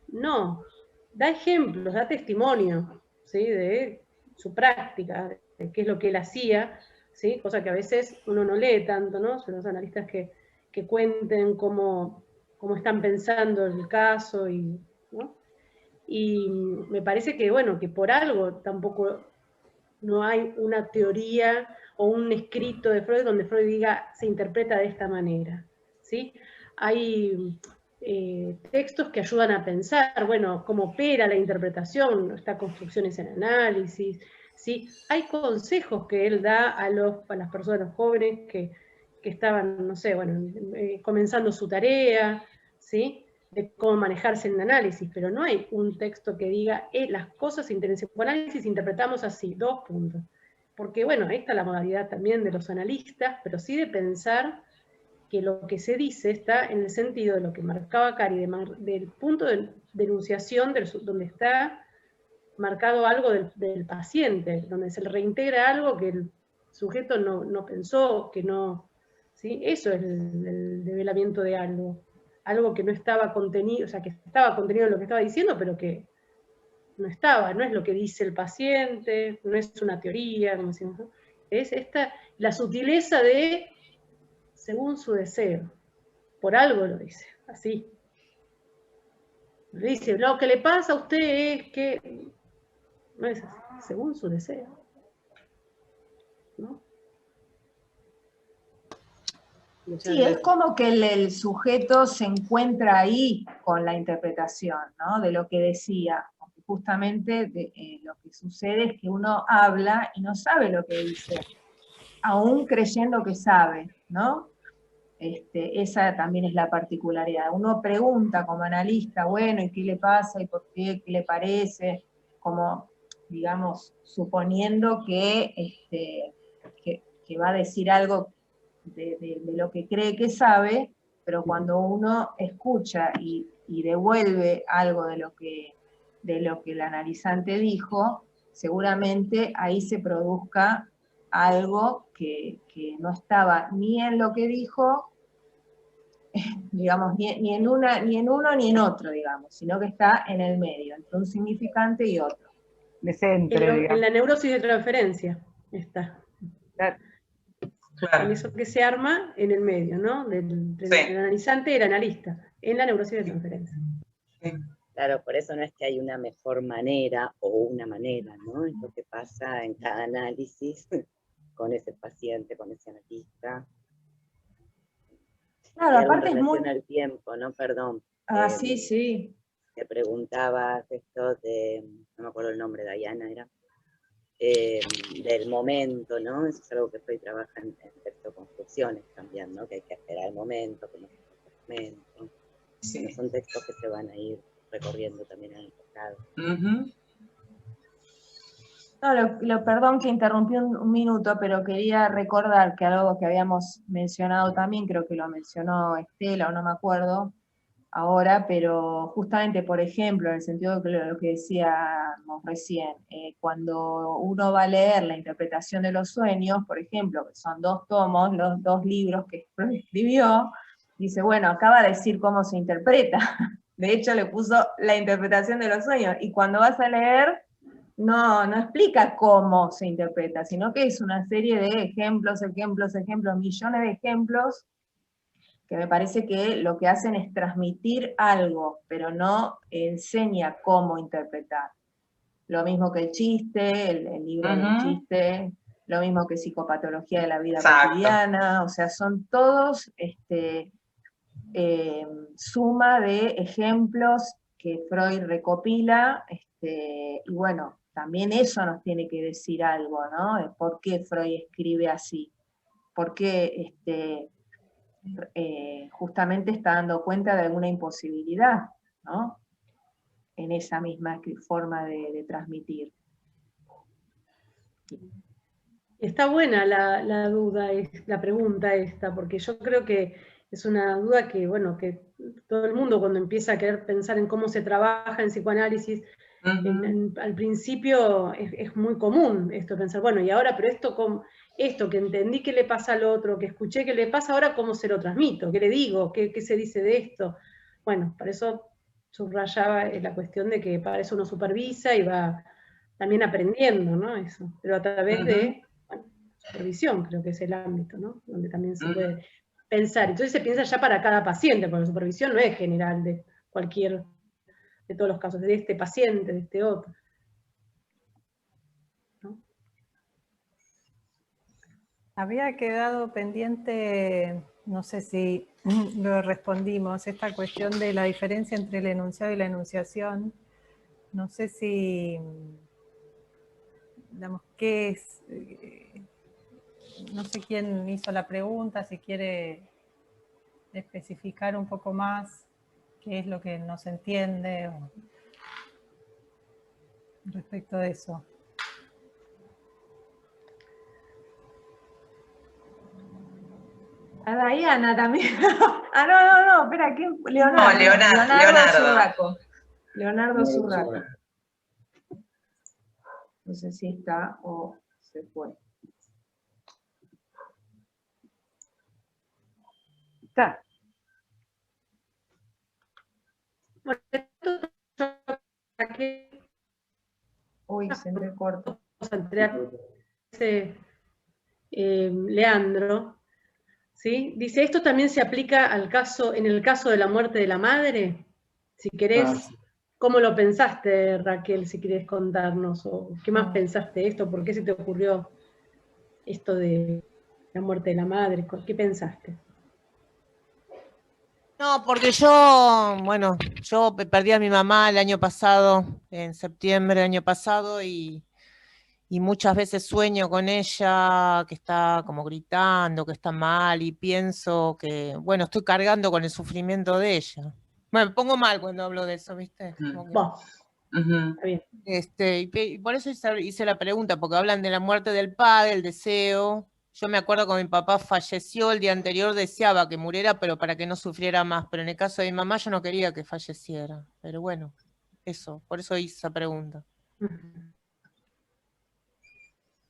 no, da ejemplos, da testimonio, ¿sí? De su práctica, de qué es lo que él hacía, ¿sí? Cosa que a veces uno no lee tanto, ¿no? Son los analistas que cuenten cómo están pensando el caso, ¿no? Y me parece que, bueno, que por algo tampoco no hay una teoría o un escrito de Freud donde Freud diga se interpreta de esta manera, ¿sí? Hay textos que ayudan a pensar, bueno, cómo opera la interpretación, está Construcciones en Análisis, ¿sí? Hay consejos que él da a las personas jóvenes que que estaban, no sé, bueno, comenzando su tarea, ¿sí? De cómo manejarse en el análisis, pero no hay un texto que diga, las cosas en psicoanálisis interpretamos así, 2 puntos. Porque, bueno, ahí está la modalidad también de los analistas, pero sí de pensar que lo que se dice está en el sentido de lo que marcaba Cari, del punto de enunciación, donde está marcado algo del paciente, donde se le reintegra algo que el sujeto no pensó, que no... ¿sí? Eso es el develamiento de algo que no estaba contenido, o sea, que estaba contenido en lo que estaba diciendo, pero que no estaba, no es lo que dice el paciente, no es una teoría, como decimos, ¿no? Es la sutileza de según su deseo. Por algo lo dice, así. Le dice, lo que le pasa a usted es que... No es así, según su deseo. ¿No? Sí, es como que el sujeto se encuentra ahí con la interpretación, ¿no? De lo que decía. Porque justamente lo que sucede es que uno habla y no sabe lo que dice, aún creyendo que sabe, ¿no? Esa también es la particularidad. Uno pregunta como analista, bueno, ¿y qué le pasa? ¿Y por qué? ¿Qué le parece? Como, digamos, suponiendo que va a decir algo de lo que cree que sabe, pero cuando uno escucha y devuelve algo de lo que el analizante dijo, seguramente ahí se produzca algo que no estaba ni en lo que dijo, digamos, ni en uno ni en otro, digamos, sino que está en el medio, entre un significante y otro. En la neurosis de transferencia está. Claro. En eso que se arma en el medio, ¿no? Del analizante y el analista, en la neurosis de transferencia. Claro, por eso no es que hay una mejor manera o una manera, ¿no? Es lo que pasa en cada análisis con ese paciente, con ese analista. Claro, y aparte en es muy... relación al tiempo, ¿no? Perdón. Sí, sí. Te preguntabas esto de, no me acuerdo el nombre, Diana era, del momento, ¿no? Eso es algo que Freud trabaja en textoconstrucciones también, ¿no? Que hay que esperar el momento, que no es el momento. Sí. Bueno, son textos que se van a ir recorriendo también en el pasado. No, perdón que interrumpí un minuto, pero quería recordar que algo que habíamos mencionado también, creo que lo mencionó Estela, o no me acuerdo ahora, pero justamente, por ejemplo, en el sentido de lo que decíamos recién, cuando uno va a leer la interpretación de los sueños, por ejemplo, que son 2 tomos, los 2 libros que escribió, dice, bueno, acaba de decir cómo se interpreta. De hecho, le puso la interpretación de los sueños, y cuando vas a leer, no explica cómo se interpreta, sino que es una serie de ejemplos, millones de ejemplos, que me parece que lo que hacen es transmitir algo, pero no enseña cómo interpretar. Lo mismo que el chiste, el libro del chiste, lo mismo que psicopatología de la vida cotidiana, o sea, son todos suma de ejemplos que Freud recopila, y bueno, también eso nos tiene que decir algo, ¿no? De por qué Freud escribe así, por qué justamente está dando cuenta de alguna imposibilidad, ¿no? En esa misma forma de transmitir. Está buena la duda, la pregunta esta, porque yo creo que es una duda que, bueno, que todo el mundo cuando empieza a querer pensar en cómo se trabaja en psicoanálisis, al principio es muy común esto, pensar, bueno, y ahora, pero esto que entendí que le pasa al otro, que escuché que le pasa, ahora cómo se lo transmito, qué le digo, qué se dice de esto. Bueno, por eso subrayaba la cuestión de que para eso uno supervisa y va también aprendiendo, ¿no? Eso, pero a través de supervisión, creo que es el ámbito, ¿no? Donde también se puede pensar. Entonces se piensa ya para cada paciente, porque la supervisión no es general de todos los casos, de este paciente, de este otro. ¿No? Había quedado pendiente, no sé si lo respondimos, esta cuestión de la diferencia entre el enunciado y la enunciación. No sé si, digamos, qué es no sé quién hizo la pregunta, si quiere especificar un poco más qué es lo que no se entiende o respecto de eso. A Diana también. No, espera, ¿quién? Leonardo. No, Leonardo. Zurraco. Leonardo Zurraco. Zurraco. No sé si está o se fue. Está. Bueno, esto aquí Uy, se me cortó. vamos a entrar, Leandro, ¿sí? Dice, ¿esto también se aplica al caso, en el caso de la muerte de la madre? Si querés, Sí. ¿cómo lo pensaste, Raquel, si querés contarnos? ¿O qué más pensaste de esto? ¿Por qué se te ocurrió esto de la muerte de la madre? ¿Qué pensaste? No, porque yo perdí a mi mamá el año pasado, en septiembre del año pasado, y muchas veces sueño con ella, que está como gritando, que está mal, y pienso que, bueno, estoy cargando con el sufrimiento de ella. Bueno, me pongo mal cuando hablo de eso, ¿viste? Como que... Está bien. Y por eso hice la pregunta, porque hablan de la muerte del padre, el deseo. Yo me acuerdo cuando mi papá falleció el día anterior, deseaba que muriera, pero para que no sufriera más. Pero en el caso de mi mamá, yo no quería que falleciera. Pero bueno, eso, por eso hice esa pregunta.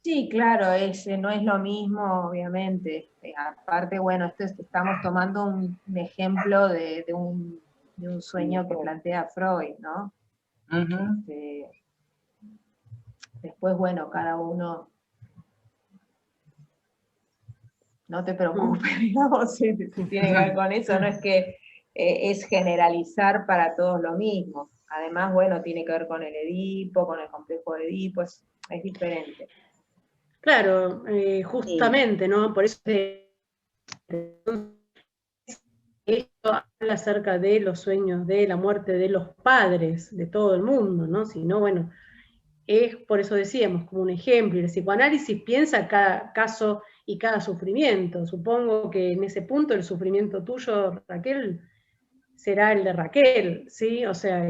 Sí, claro, no es lo mismo, obviamente. Aparte, bueno, estamos tomando un ejemplo de un sueño que plantea Freud, ¿no? Después, bueno, cada uno, no te preocupes, digamos, si tiene que ver con eso, no es que es generalizar para todos lo mismo. Además, bueno, tiene que ver con el Edipo, con el complejo de Edipo, es diferente. Claro, justamente, ¿no? Por eso esto habla acerca de los sueños, de la muerte de los padres de todo el mundo, ¿no? Si no, bueno, es por eso decíamos, como un ejemplo, y el psicoanálisis piensa cada caso y cada sufrimiento. Supongo que en ese punto el sufrimiento tuyo, Raquel, será el de Raquel, ¿sí? O sea,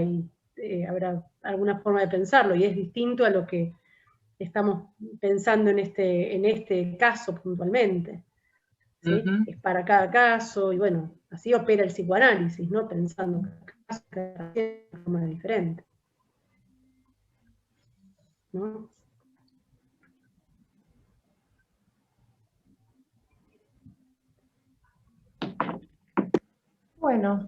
habrá alguna forma de pensarlo, y es distinto a lo que estamos pensando en este caso puntualmente. ¿Sí? Es para cada caso, y bueno, así opera el psicoanálisis, ¿no? Pensando en cada caso de forma diferente. ¿No? Bueno.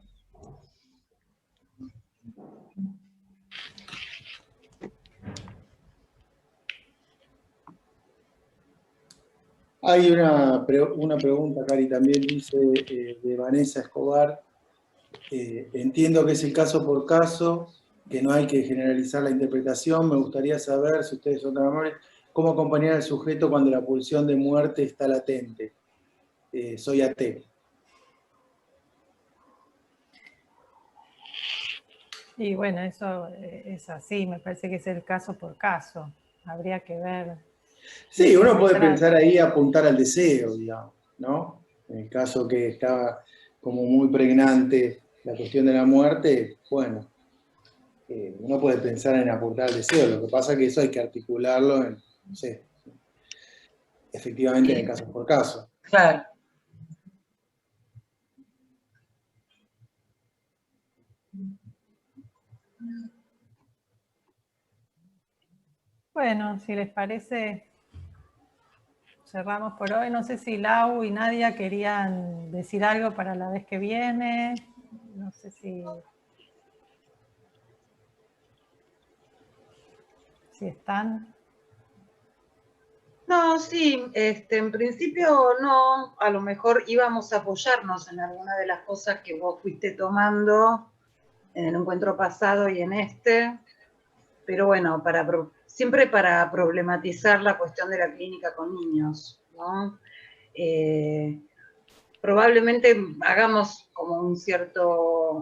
Hay una pregunta, Cari, también dice de Vanessa Escobar. Entiendo que es el caso por caso, que no hay que generalizar la interpretación. Me gustaría saber, si ustedes son tan amables, cómo acompañar al sujeto cuando la pulsión de muerte está latente. Soy ateo. Y bueno, eso es así, me parece que es el caso por caso. Habría que ver. Sí, uno puede pensar ahí apuntar al deseo, digamos, ¿no? En el caso que está como muy pregnante la cuestión de la muerte, bueno, uno puede pensar en apuntar al deseo. Lo que pasa es que eso hay que articularlo en, no sé, efectivamente en el caso por caso. Claro. Bueno, si les parece, cerramos por hoy. No sé si Lau y Nadia querían decir algo para la vez que viene. No sé si están. No, sí, en principio no, a lo mejor íbamos a apoyarnos en alguna de las cosas que vos fuiste tomando en el encuentro pasado y en este, pero bueno, siempre para problematizar la cuestión de la clínica con niños, ¿no? Probablemente hagamos como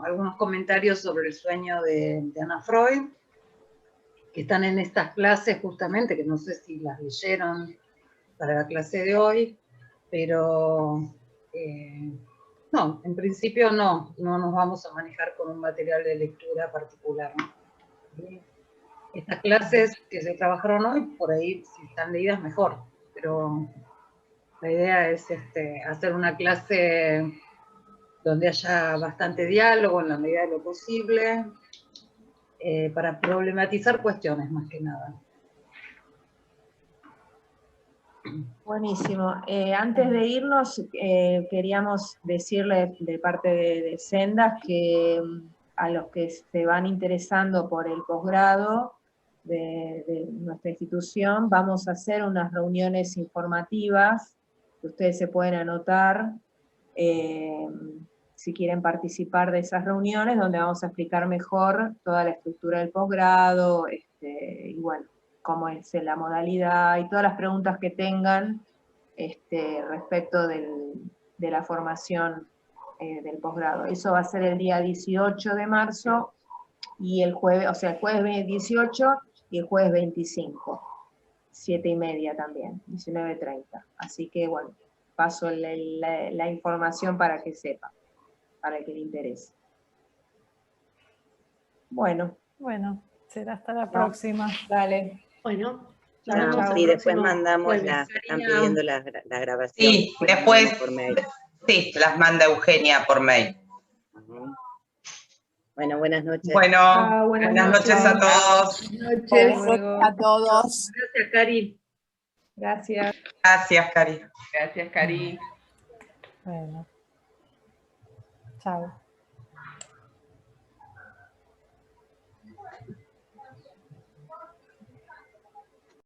algunos comentarios sobre el sueño de Ana Freud, que están en estas clases justamente, que no sé si las leyeron, para la clase de hoy, pero no, en principio no nos vamos a manejar con un material de lectura particular, ¿no? Estas clases que se trabajaron hoy, por ahí si están leídas mejor, pero la idea es hacer una clase donde haya bastante diálogo en la medida de lo posible, para problematizar cuestiones más que nada. Buenísimo. Antes de irnos, queríamos decirle de parte de Sendas que a los que se van interesando por el posgrado de nuestra institución, vamos a hacer unas reuniones informativas que ustedes se pueden anotar si quieren participar de esas reuniones, donde vamos a explicar mejor toda la estructura del posgrado, y bueno, cómo es la modalidad y todas las preguntas que tengan respecto de la formación del posgrado. Eso va a ser el día 18 de marzo y el jueves, o sea, el jueves 18 y el jueves 25, 7:30 también, 19:30. Así que bueno, paso la información para que sepa, para el que le interese. Bueno, será hasta la próxima. Dale. Bueno, Chao, sí, después mandamos están pidiendo la grabación. Sí, después por mail. Sí, las manda Eugenia por mail. Bueno, buenas noches. Bueno, buenas noches a todos. Buenas noches a todos. Gracias, Cari. Gracias. Gracias, Cari. Gracias, Cari. Bueno. Chao.